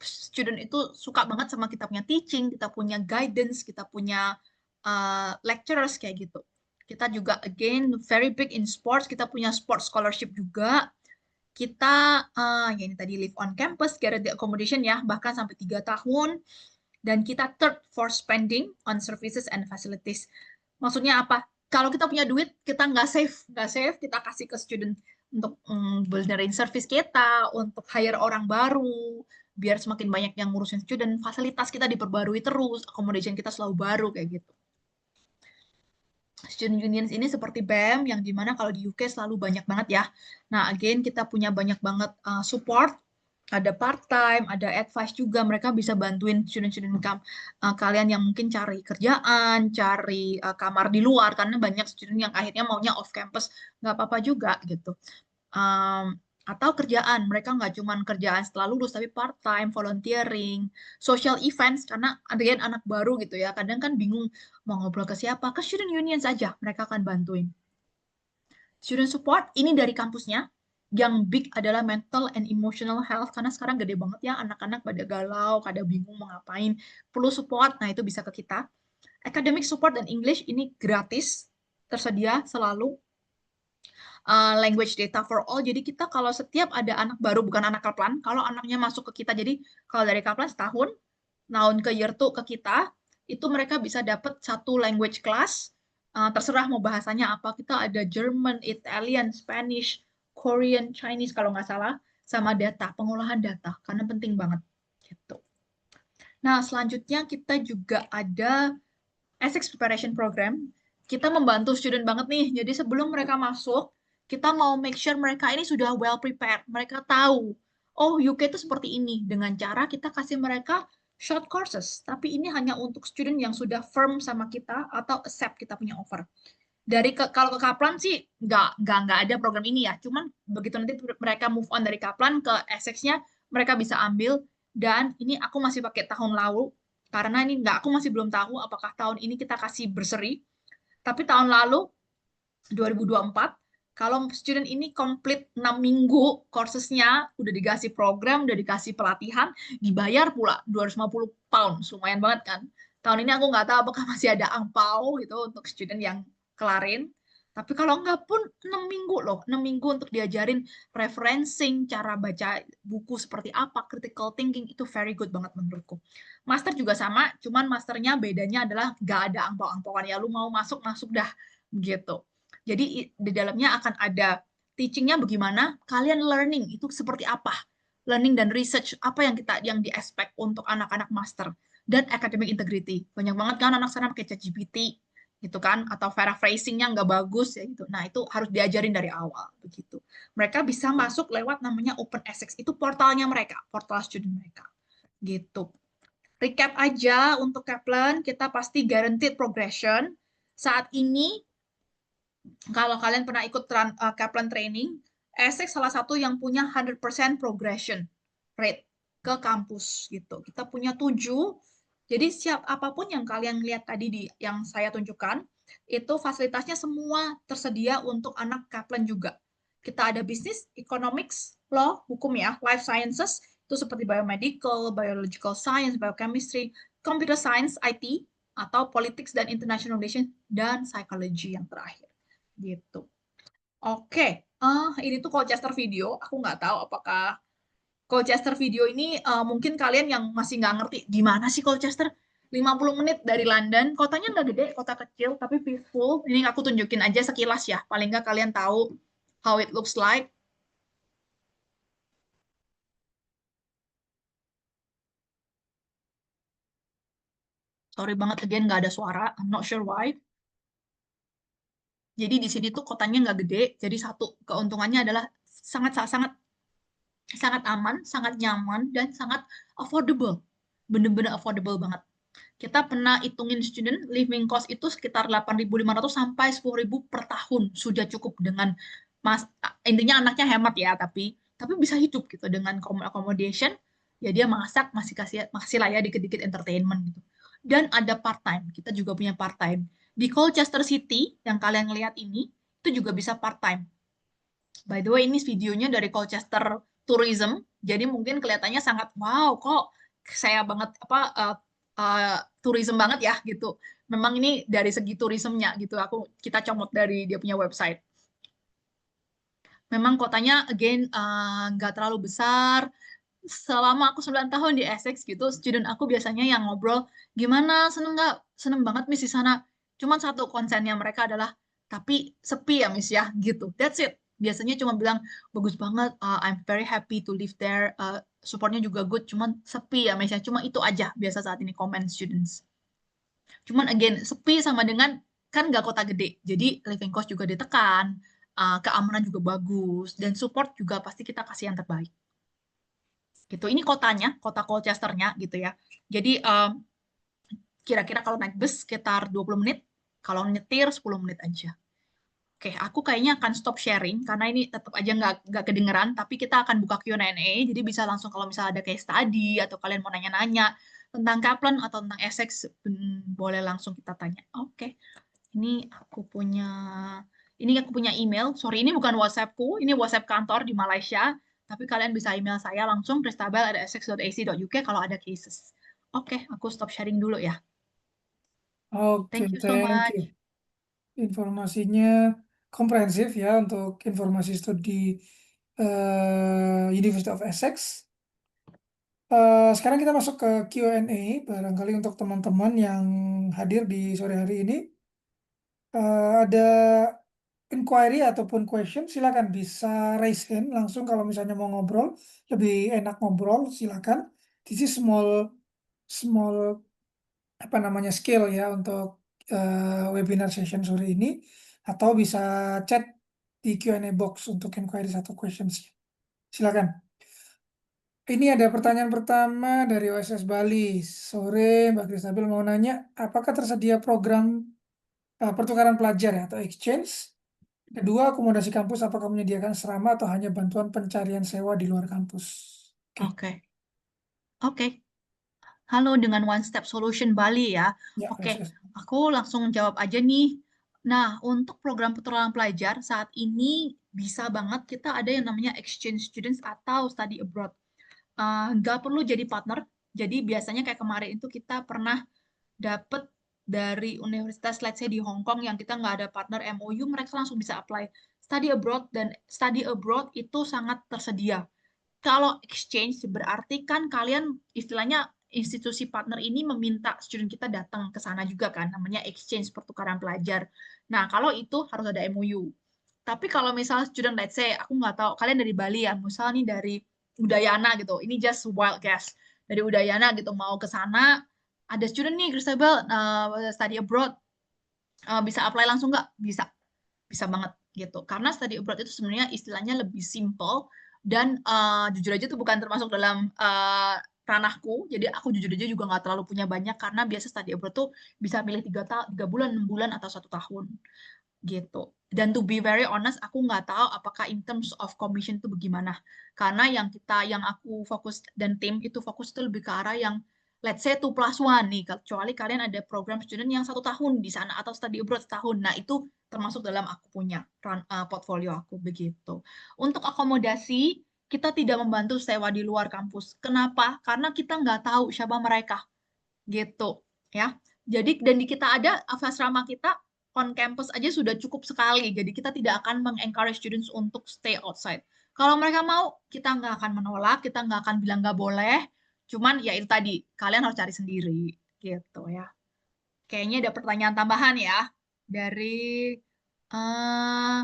student itu suka banget sama kita punya teaching, kita punya guidance, kita punya lecturers kayak gitu. Kita juga again very big in sports, kita punya sports scholarship juga. Kita ya ini tadi live on campus, guaranteed accommodation ya, bahkan sampai 3 tahun. Dan kita third for spending on services and facilities. Maksudnya apa? Kalau kita punya duit, kita nggak save, kita kasih ke student untuk benerin service kita, untuk hire orang baru, biar semakin banyak yang ngurusin student, fasilitas kita diperbarui terus, accommodation kita selalu baru kayak gitu. Student unions ini seperti BEM yang dimana kalau di UK selalu banyak banget ya. Nah, again kita punya banyak banget support, ada part-time, ada advice juga. Mereka bisa bantuin student-student kalian yang mungkin cari kerjaan, cari kamar di luar, karena banyak student yang akhirnya maunya off campus, nggak apa-apa juga gitu. Atau kerjaan, mereka nggak cuma kerjaan setelah lulus, tapi part-time, volunteering, social events, karena again anak baru gitu ya, kadang kan bingung mau ngobrol ke siapa, ke student union saja, mereka akan bantuin. Student support, ini dari kampusnya, yang big adalah mental and emotional health, karena sekarang gede banget ya, anak-anak pada galau, pada bingung mau ngapain, perlu support, nah itu bisa ke kita. Academic support dan English ini gratis, tersedia selalu. Language data for all. Jadi kita kalau setiap ada anak baru, bukan anak Kaplan, kalau anaknya masuk ke kita, jadi kalau dari Kaplan setahun, tahun ke year 2 ke kita, itu mereka bisa dapat satu language class, terserah mau bahasanya apa. Kita ada German, Italian, Spanish, Korean, Chinese kalau nggak salah, sama data, pengolahan data, karena penting banget. Gitu. Nah, selanjutnya kita juga ada Essex Preparation Program. Kita membantu student banget nih. Jadi sebelum mereka masuk, kita mau make sure mereka ini sudah well prepared. Mereka tahu, oh UK itu seperti ini. Dengan cara kita kasih mereka short courses. Tapi ini hanya untuk student yang sudah firm sama kita atau accept kita punya offer. Kalau ke Kaplan sih nggak ada program ini ya. Cuman begitu nanti mereka move on dari Kaplan ke Essex-nya, mereka bisa ambil. Dan ini aku masih pakai tahun lalu karena ini nggak, aku masih belum tahu apakah tahun ini kita kasih bursary. Tapi tahun lalu 2024, kalau student ini komplit 6 minggu coursesnya, udah dikasih program, udah dikasih pelatihan, dibayar pula 250 pound, lumayan banget kan. Tahun ini aku nggak tahu apakah masih ada angpau gitu untuk student yang kelarin. Tapi kalau nggak pun 6 minggu loh, 6 minggu untuk diajarin referencing, cara baca buku seperti apa, critical thinking, itu very good banget menurutku. Master juga sama, cuman masternya bedanya adalah nggak ada angpau-angpauan ya, lu mau masuk, masuk dah gitu. Jadi di dalamnya akan ada teachingnya bagaimana, kalian learning itu seperti apa, learning dan research apa yang di expect untuk anak-anak master, dan academic integrity. Banyak banget kan anak sekarang pakai ChatGPT gitu kan, atau paraphrasingnya nggak bagus ya gitu. Nah itu harus diajarin dari awal begitu. Mereka bisa masuk lewat namanya Open Essex, itu portalnya mereka, portal student mereka gitu. Recap aja untuk Kaplan, kita pasti guaranteed progression. Saat ini kalau kalian pernah ikut Kaplan training, Essex salah satu yang punya 100% progression rate ke kampus gitu. Kita punya 7. Jadi siap apapun yang kalian lihat tadi yang saya tunjukkan, itu fasilitasnya semua tersedia untuk anak Kaplan juga. Kita ada bisnis, economics, law, hukum ya, life sciences, itu seperti biomedical, biological science, biochemistry, computer science, IT, atau politics dan international relations, dan psychology yang terakhir gitu. Oke, ini tuh Colchester video. Aku nggak tahu apakah Colchester video ini mungkin kalian yang masih nggak ngerti gimana sih Colchester. 50 menit dari London, kotanya nggak gede, kota kecil, tapi peaceful. Ini aku tunjukin aja sekilas ya, paling nggak kalian tahu how it looks like. Sorry banget, again nggak ada suara, I'm not sure why. Jadi di sini tuh kotanya nggak gede, jadi satu keuntungannya adalah sangat sangat sangat aman, sangat nyaman, dan sangat affordable. Bener-bener affordable banget. Kita pernah hitungin student living cost itu sekitar 8.500 sampai 10.000 per tahun. Sudah cukup dengan intinya anaknya hemat ya, tapi bisa hidup gitu dengan accommodation. Ya dia masak, masih lah ya dikit-dikit entertainment gitu. Dan ada part time. Kita juga punya part time. Di Colchester City yang kalian lihat ini itu juga bisa part time. By the way, ini videonya dari Colchester Tourism, jadi mungkin kelihatannya sangat wow kok saya banget apa tourism banget ya gitu. Memang ini dari segi tourismnya gitu. Kita comot dari dia punya website. Memang kotanya again nggak terlalu besar. Selama aku 9 tahun di Essex gitu, student aku biasanya yang ngobrol, gimana, seneng nggak? Seneng banget Miss di sana. Cuman satu konsennya mereka adalah, tapi sepi ya Miss ya, gitu. That's it. Biasanya cuma bilang, bagus banget, I'm very happy to live there, supportnya juga good, cuman sepi ya Miss ya. Cuma itu aja biasa saat ini komen students. Cuman again, sepi sama dengan, kan nggak kota gede, jadi living cost juga ditekan, keamanan juga bagus, dan support juga pasti kita kasih yang terbaik gitu. Ini kotanya, kota Colchesternya gitu ya. Jadi kira-kira kalau naik bus sekitar 20 menit, kalau nyetir 10 menit aja. Oke, aku kayaknya akan stop sharing karena ini tetap aja nggak kedengeran, tapi kita akan buka Q&A, jadi bisa langsung kalau misalnya ada case study atau kalian mau nanya-nanya tentang Kaplan atau tentang Essex, boleh langsung kita tanya. Oke, ini aku punya email. Sorry, ini bukan WhatsAppku, ini WhatsApp kantor di Malaysia. Tapi kalian bisa email saya langsung kristabel@essex.ac.uk kalau ada cases. Oke, aku stop sharing dulu ya. Oke, Thank you so thank you. much. Informasinya komprehensif ya untuk informasi studi University of Essex. Sekarang kita masuk ke Q&A, barangkali untuk teman-teman yang hadir di sore hari ini. Ada inquiry ataupun question, silakan bisa raise hand langsung kalau misalnya mau ngobrol, lebih enak ngobrol, silakan. This is small small apa namanya skill ya untuk webinar session sore ini, atau bisa chat di Q&A box untuk inquiry atau questions. Silakan. Ini ada pertanyaan pertama dari OSS Bali. Sore Mbak Kristabel mau nanya, apakah tersedia program pertukaran pelajar ya, atau exchange? Kedua, akomodasi kampus apakah menyediakan asrama atau hanya bantuan pencarian sewa di luar kampus? Oke, Oke, oke. Halo dengan One Step Solution Bali ya. ya Oke, OSS. aku langsung jawab aja nih. Nah, untuk program pertukaran pelajar saat ini bisa banget kita ada yang namanya exchange students atau study abroad. Nggak perlu jadi partner. Jadi biasanya kayak kemarin itu kita pernah dapet dari universitas, let's say di Hong Kong yang kita nggak ada partner MOU, mereka langsung bisa apply study abroad dan study abroad itu sangat tersedia. Kalau exchange berarti kan kalian istilahnya institusi partner ini meminta student kita datang ke sana juga kan, namanya exchange pertukaran pelajar. Nah, kalau itu harus ada MOU. Tapi kalau misal student, let's say, aku nggak tahu, kalian dari Bali ya, misal nih dari Udayana gitu, ini just wild guess. Dari Udayana gitu, mau ke sana, ada student nih, Christabel, study abroad, bisa apply langsung nggak? Bisa, bisa banget gitu. Karena study abroad itu sebenarnya istilahnya lebih simple dan jujur aja tuh bukan termasuk dalam ranahku. Jadi aku jujur aja juga nggak terlalu punya banyak karena biasa study abroad tuh bisa milih 3 bulan, 6 bulan atau 1 tahun gitu. Dan to be very honest, aku nggak tahu apakah in terms of commission itu bagaimana. Karena yang aku fokus dan tim itu fokus itu lebih ke arah yang let's say 2+1 nih, kecuali kalian ada program student yang 1 tahun di sana atau study abroad setahun. Nah, itu termasuk dalam aku punya portfolio aku begitu. Untuk akomodasi, kita tidak membantu sewa di luar kampus. Kenapa? Karena kita nggak tahu siapa mereka gitu ya. Jadi dan di kita ada asrama kita on campus aja sudah cukup sekali. Jadi kita tidak akan mengencourage students untuk stay outside. Kalau mereka mau, kita nggak akan menolak, kita nggak akan bilang nggak boleh. Cuman ya itu tadi, kalian harus cari sendiri gitu ya. Kayaknya ada pertanyaan tambahan ya dari uh,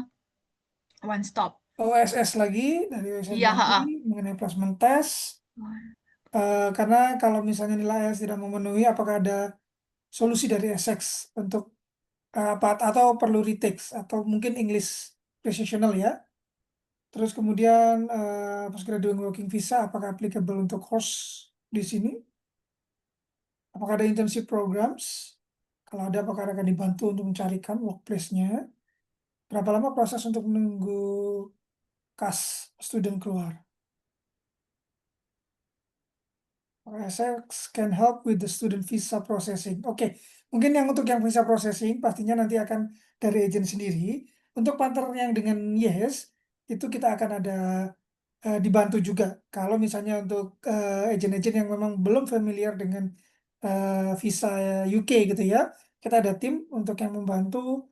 One Stop. OSS lagi dari OSS Iya, Bali mengenai placement test. Karena kalau misalnya nilai IELTS tidak memenuhi, apakah ada solusi dari Essex untuk apa atau perlu retake atau mungkin English precisional ya. Terus kemudian postgraduate working visa apakah applicable untuk course di sini? Apakah ada internship programs? Kalau ada, apakah akan dibantu untuk mencarikan workplace-nya? Berapa lama proses untuk menunggu kas student keluar? Essex can help with the student visa processing. Oke, mungkin untuk yang visa processing pastinya nanti akan dari agent sendiri. Untuk partner yang dengan Yes, itu kita akan ada dibantu juga. Kalau misalnya untuk agen-agen yang memang belum familiar dengan visa UK gitu ya, kita ada tim untuk yang membantu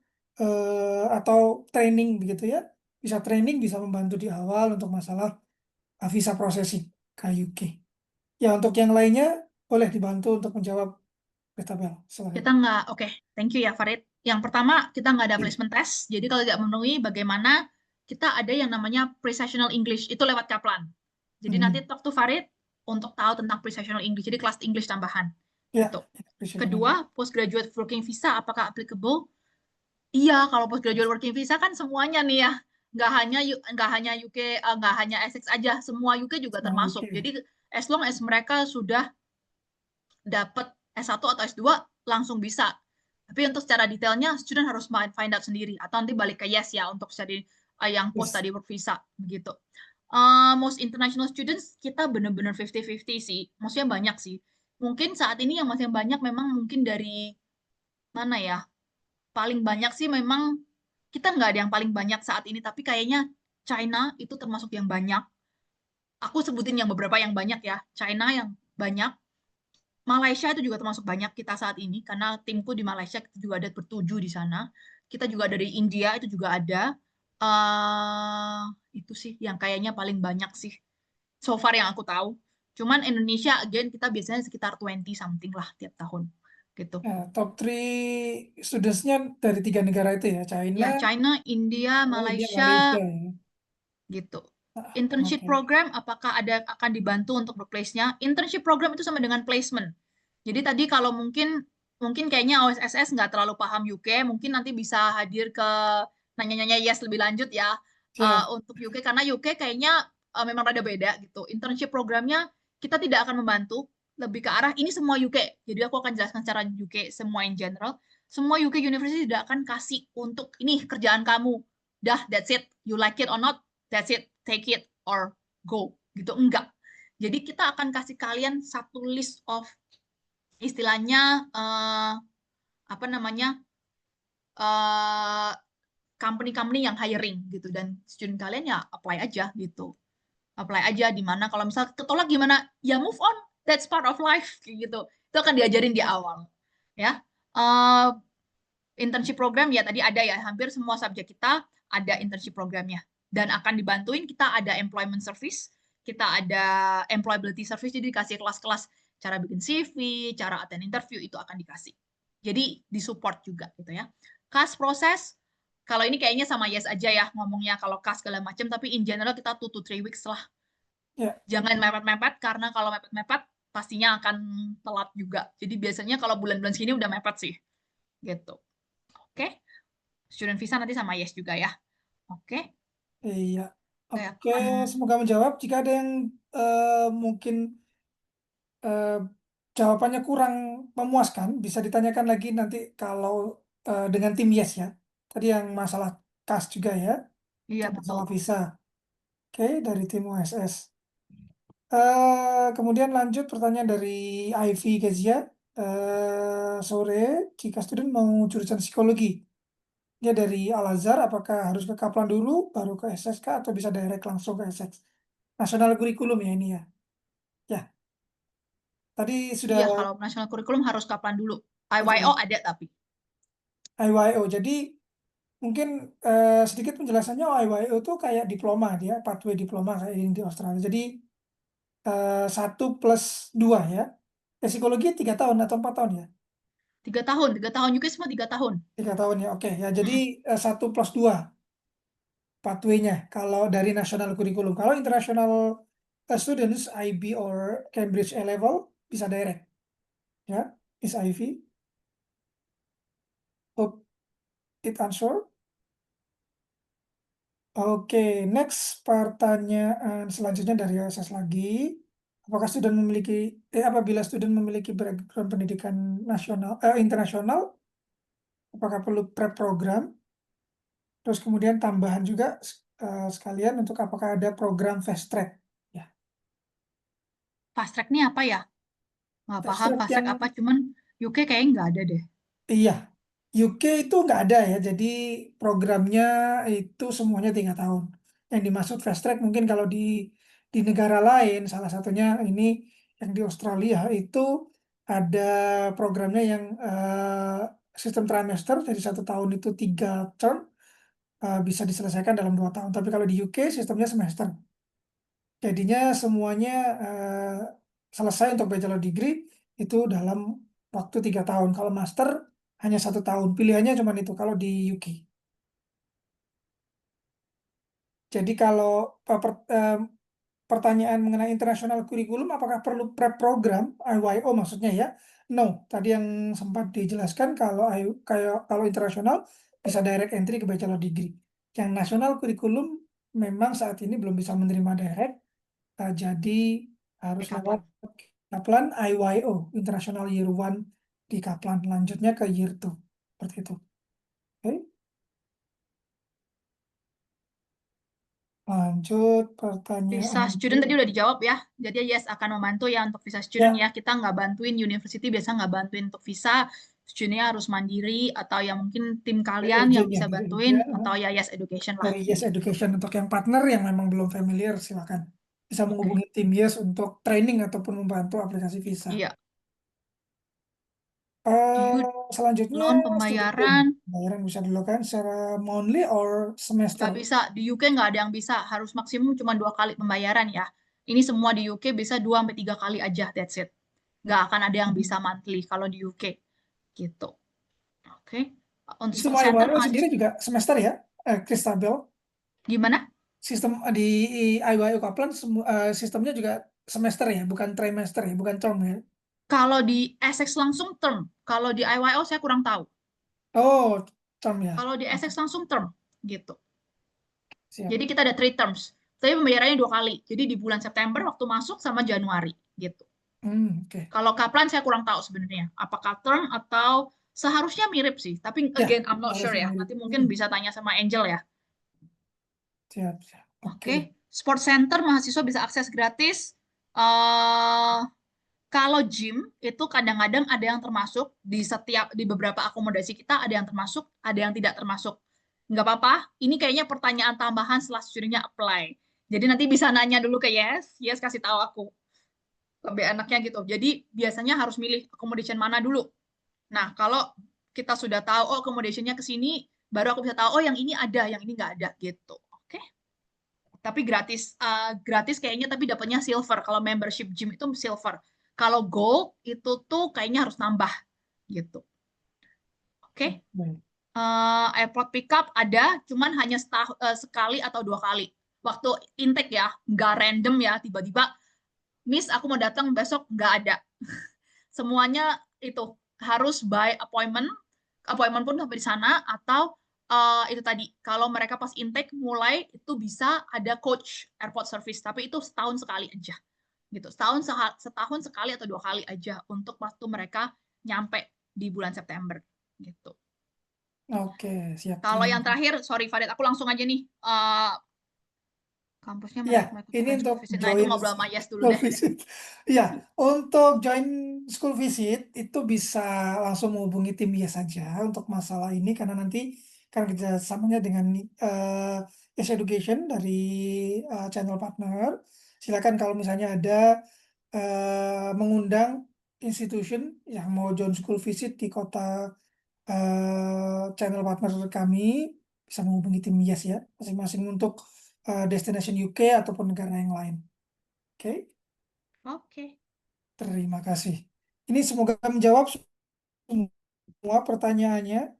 atau training begitu ya. Bisa training, bisa membantu di awal untuk masalah visa processing ke UK. Ya untuk yang lainnya boleh dibantu untuk menjawab Christabel. Silakan. Kita nggak, oke, thank you ya Farid. Yang pertama, kita nggak ada placement test. Jadi kalau tidak memenuhi, bagaimana kita ada yang namanya pre-sessional English. Itu lewat Kaplan. Jadi nanti Hmm. talk to Farid untuk tahu tentang pre-sessional English. Jadi kelas English tambahan. Ya, Gitu. profesional. Kedua, postgraduate working visa, apakah applicable? Iya, kalau postgraduate working visa kan semuanya nih ya. Nggak hanya UK, nggak hanya Essex aja. Semua UK juga Semua termasuk. UK. Jadi as long as mereka sudah dapat S1 atau S2 langsung bisa. Tapi untuk secara detailnya student harus find out sendiri atau nanti balik ke Yes ya untuk jadi yang post Yes. tadi work visa begitu. Most international students kita benar-benar 50-50 sih. Maksudnya banyak sih. Mungkin saat ini yang masih banyak memang mungkin dari mana ya? Paling banyak sih memang kita nggak ada yang paling banyak saat ini, tapi kayaknya China itu termasuk yang banyak. Aku sebutin yang beberapa yang banyak ya. China yang banyak, Malaysia itu juga termasuk banyak kita saat ini karena timku di Malaysia kita juga ada bertujuh di sana. Kita juga dari India itu juga ada. eh itu sih yang kayaknya paling banyak sih so far yang aku tahu. Cuman Indonesia again kita biasanya sekitar 20 something lah tiap tahun gitu. Ya, top 3 studentsnya dari 3 negara itu ya, China, Ya China, India, India, Malaysia Malaysia ya. gitu. Ah, Internship oke. program apakah ada akan dibantu untuk workplace-nya? Internship program itu sama dengan placement. Jadi tadi kalau mungkin mungkin kayaknya OSSS nggak terlalu paham UK, mungkin nanti bisa hadir ke nanya-nanya Yes lebih lanjut ya Siap. untuk UK karena UK kayaknya memang rada beda gitu. Internship programnya kita tidak akan membantu, lebih ke arah ini semua UK. Jadi aku akan jelaskan secara UK semua in general. Semua UK University tidak akan kasih untuk ini kerjaan kamu. Dah, that's it. You like it or not, that's it. Take it or go. Gitu enggak. Jadi kita akan kasih kalian satu list of istilahnya apa namanya uh, company-company yang hiring gitu dan student kalian ya apply aja gitu apply aja di mana kalau misal ketolak gimana ya move on, that's part of life gitu, itu akan diajarin di awal ya. uh, Internship program ya tadi ada ya hampir semua subjek kita ada internship programnya dan akan dibantuin kita ada employment service, kita ada employability service jadi dikasih kelas-kelas cara bikin CV, cara attend interview itu akan dikasih. Jadi disupport juga gitu ya. Kas proses kalau ini kayaknya sama Yes aja ya ngomongnya kalau kas segala macam tapi in general kita 2 to 3 weeks lah. Ya, Jangan mepet-mepet karena kalau mepet-mepet pastinya akan telat juga. Jadi biasanya kalau bulan-bulan segini udah mepet sih gitu. Oke. Student visa nanti sama Yes juga ya. Oke. iya. Oke, aku Oke, akan semoga menjawab. Jika ada yang mungkin eh, jawabannya kurang memuaskan, bisa ditanyakan lagi nanti kalau dengan tim Yes ya. Tadi yang masalah kas juga ya, iya untuk betul. masalah visa. Oke, dari tim OSS. Kemudian lanjut pertanyaan dari Ivy Kezia. Sore, jika student mau jurusan psikologi, dia dari Al-Azhar, apakah harus ke Kaplan dulu, baru ke SSK, atau bisa direct langsung ke SX? Nasional kurikulum ya ini ya. Ya, tadi sudah Iya, kalau national curriculum harus kapan dulu. IYO betul. ada tapi. IYO. Jadi mungkin sedikit penjelasannya, IYO itu kayak diploma dia, pathway diploma kayak ini di Australia. Jadi 1+2 ya. Psikologi 3 tahun atau 4 tahun ya? 3 tahun juga semua 3 tahun. 3 tahun ya, oke ya. Jadi Mm-mm. 1+2 pathway-nya kalau dari nasional kurikulum. Kalau international students IB or Cambridge A level bisa direct ya. Is Ivy. Hope it answer. Oke, next pertanyaan selanjutnya dari OSS lagi. Apakah student memiliki apabila student memiliki background pendidikan nasional internasional, apakah perlu prep program? Terus kemudian tambahan juga sekalian untuk apakah ada program fast track? Ya, Fast track ini apa ya? Nggak fast paham track fast track yang apa, cuman UK kayaknya nggak ada deh. iya, UK itu nggak ada ya. Jadi programnya itu semuanya 3 tahun. yang dimaksud fast track mungkin kalau di negara lain, salah satunya ini yang di Australia itu ada programnya yang sistem trimester, jadi 1 tahun itu 3 term, bisa diselesaikan dalam 2 tahun. Tapi kalau di UK sistemnya semester. Jadinya semuanya selesai untuk bachelor degree itu dalam waktu 3 tahun. Kalau master hanya 1 tahun. Pilihannya cuma itu kalau di UK. Jadi kalau pertanyaan mengenai internasional kurikulum, apakah perlu prep program IYO maksudnya ya? No, tadi yang sempat dijelaskan kalau kalau internasional bisa direct entry ke bachelor degree. Yang nasional kurikulum memang saat ini belum bisa menerima direct, jadi harus Kayak lewat Kaplan. Kaplan IYO International Year One di Kaplan, lanjutnya ke Year Two seperti itu. Oke, lanjut Visa pertanyaan student tadi udah dijawab ya. Jadi yes akan membantu ya untuk visa student ya. ya. Kita nggak bantuin university, biasa nggak bantuin untuk visa. Studentnya harus mandiri atau yang mungkin tim kalian yang Agent ya bisa dari bantuin agent, atau ya yes education lah dari Yes gitu. Education untuk yang partner yang memang belum familiar silakan bisa Oke. menghubungi tim Yes untuk training ataupun membantu aplikasi visa. Iya. Eh You selanjutnya loan student loan. pembayaran Bayaran bisa dilakukan secara monthly or semester. nggak bisa di UK, nggak ada yang bisa, harus maksimum cuma 2 kali pembayaran ya. Ini semua di UK bisa 2 sampai 3 kali aja, that's it. Nggak akan ada yang bisa monthly kalau di UK gitu. Oke. Untuk Sistem sport center IYO sendiri juga semester ya, Christabel. gimana? Sistem di IYO Kaplan sistemnya juga semester ya, bukan trimester ya, bukan term ya. Kalau di Essex langsung term, kalau di IYO saya kurang tahu. Oh, term ya. Kalau di Essex Oke, langsung term gitu. siap. Jadi kita ada 3 terms. Tapi pembayarannya 2 kali. Jadi di bulan September waktu masuk sama Januari gitu. Oke. Kalau Kaplan saya kurang tahu sebenarnya. Apakah term atau seharusnya mirip sih. Tapi Ya, again I'm not sure harusnya ya. mirip. Nanti mungkin bisa tanya sama Angel ya. Siap, siap. Oke. Oke. Sport center mahasiswa bisa akses gratis. eh Kalau gym itu kadang-kadang ada yang termasuk di beberapa akomodasi kita ada yang termasuk, ada yang tidak termasuk. Nggak apa-apa. Ini kayaknya pertanyaan tambahan setelah studentnya apply. Jadi nanti bisa nanya dulu ke Yes, Yes kasih tahu aku lebih enaknya gitu. Jadi biasanya harus milih accommodation mana dulu. Nah kalau kita sudah tahu oh accommodationnya ke sini, baru aku bisa tahu oh yang ini ada, yang ini nggak ada gitu. Oke? Tapi gratis, gratis kayaknya tapi dapatnya silver. Kalau membership gym itu silver. Kalau gold itu tuh kayaknya harus nambah gitu. Oke, Baik. airport pickup ada, cuman hanya sekali atau 2 kali. Waktu intake ya, nggak random ya, tiba-tiba, Miss aku mau datang besok, nggak ada. Semuanya itu harus by appointment, appointment pun sampai di sana, atau itu tadi, kalau mereka pas intake mulai, itu bisa ada coach airport service, tapi itu setahun sekali aja gitu. Setahun sekali atau 2 kali aja untuk waktu mereka nyampe di bulan September gitu. Oke, siap. Kalau Terima yang kasih. terakhir, sorry Farid, aku langsung aja nih. Kampusnya Ya, mau ikut ini join untuk school visit. Nah, itu join ngobrol sama Yes dulu school deh. visit. Ya, untuk join school visit itu bisa langsung menghubungi tim Yes saja untuk masalah ini karena nanti kan kerjasamanya dengan Yes Education dari channel partner. Silakan kalau misalnya ada mengundang institution yang mau join school visit di kota channel partner kami bisa menghubungi tim Yes ya masing-masing untuk destination UK ataupun negara yang lain. Oke, Oke. terima kasih. Ini semoga menjawab semua pertanyaannya.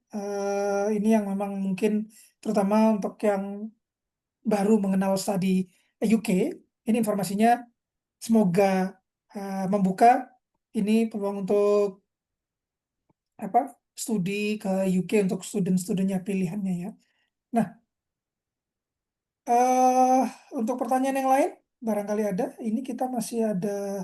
Ini yang memang mungkin terutama untuk yang baru mengenal studi UK. Ini informasinya semoga membuka ini peluang untuk apa studi ke UK untuk student-studentnya pilihannya ya. Nah, eh untuk pertanyaan yang lain, barangkali ada. Ini kita masih ada,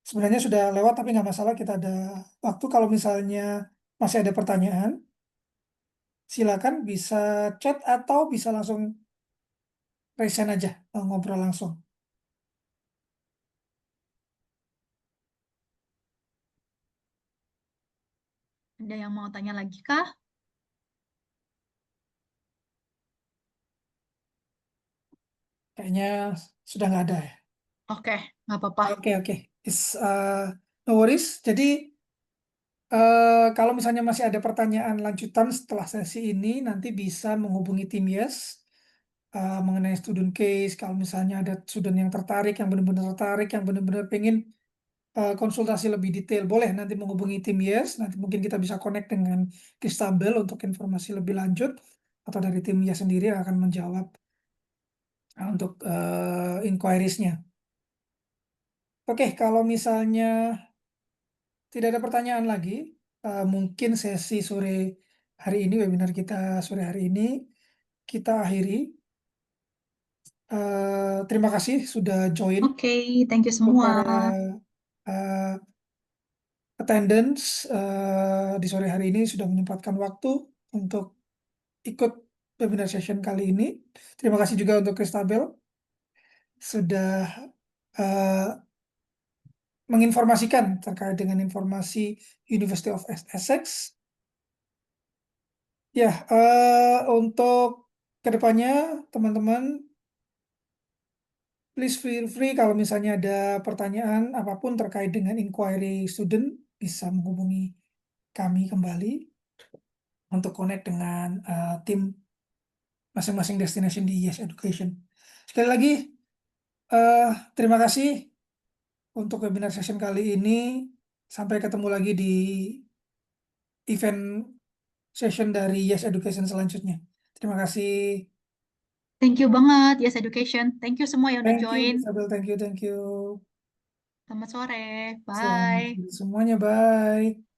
sebenarnya sudah lewat tapi nggak masalah. Kita ada waktu. Kalau misalnya masih ada pertanyaan, silakan bisa chat atau bisa langsung present aja, ngobrol langsung. Ada yang mau tanya lagi kah? Kayaknya sudah nggak ada ya. Oke, nggak apa-apa. Oke, oke. No worries. Jadi kalau misalnya masih ada pertanyaan lanjutan setelah sesi ini, nanti bisa menghubungi tim Yes mengenai student case. Kalau misalnya ada student yang tertarik, yang benar-benar tertarik, yang benar-benar pengen konsultasi lebih detail, boleh nanti menghubungi tim Yes. Nanti mungkin kita bisa connect dengan Kristabel untuk informasi lebih lanjut, atau dari tim Yes sendiri yang akan menjawab untuk inquiries-nya. Oke, kalau misalnya tidak ada pertanyaan lagi, mungkin sesi sore hari ini, webinar kita sore hari ini, kita akhiri. Terima kasih sudah join. Oke, thank you Untuk semua. para eh, attendance di sore hari ini sudah menyempatkan waktu untuk ikut webinar session kali ini. Terima kasih juga untuk Kristabel sudah eh, menginformasikan terkait dengan informasi University of Essex. Ya, untuk kedepannya teman-teman, please feel free kalau misalnya ada pertanyaan apapun terkait dengan inquiry student, bisa menghubungi kami kembali untuk connect dengan tim masing-masing destination di Yes Education. Sekali lagi, eh, terima kasih untuk webinar session kali ini. Sampai ketemu lagi di event session dari Yes Education selanjutnya. Terima kasih. Thank you banget, Yes Education. Thank you semua yang udah Thank you, join. Isabel. Thank you, thank you. Selamat sore. Selamat Bye. semuanya. Bye.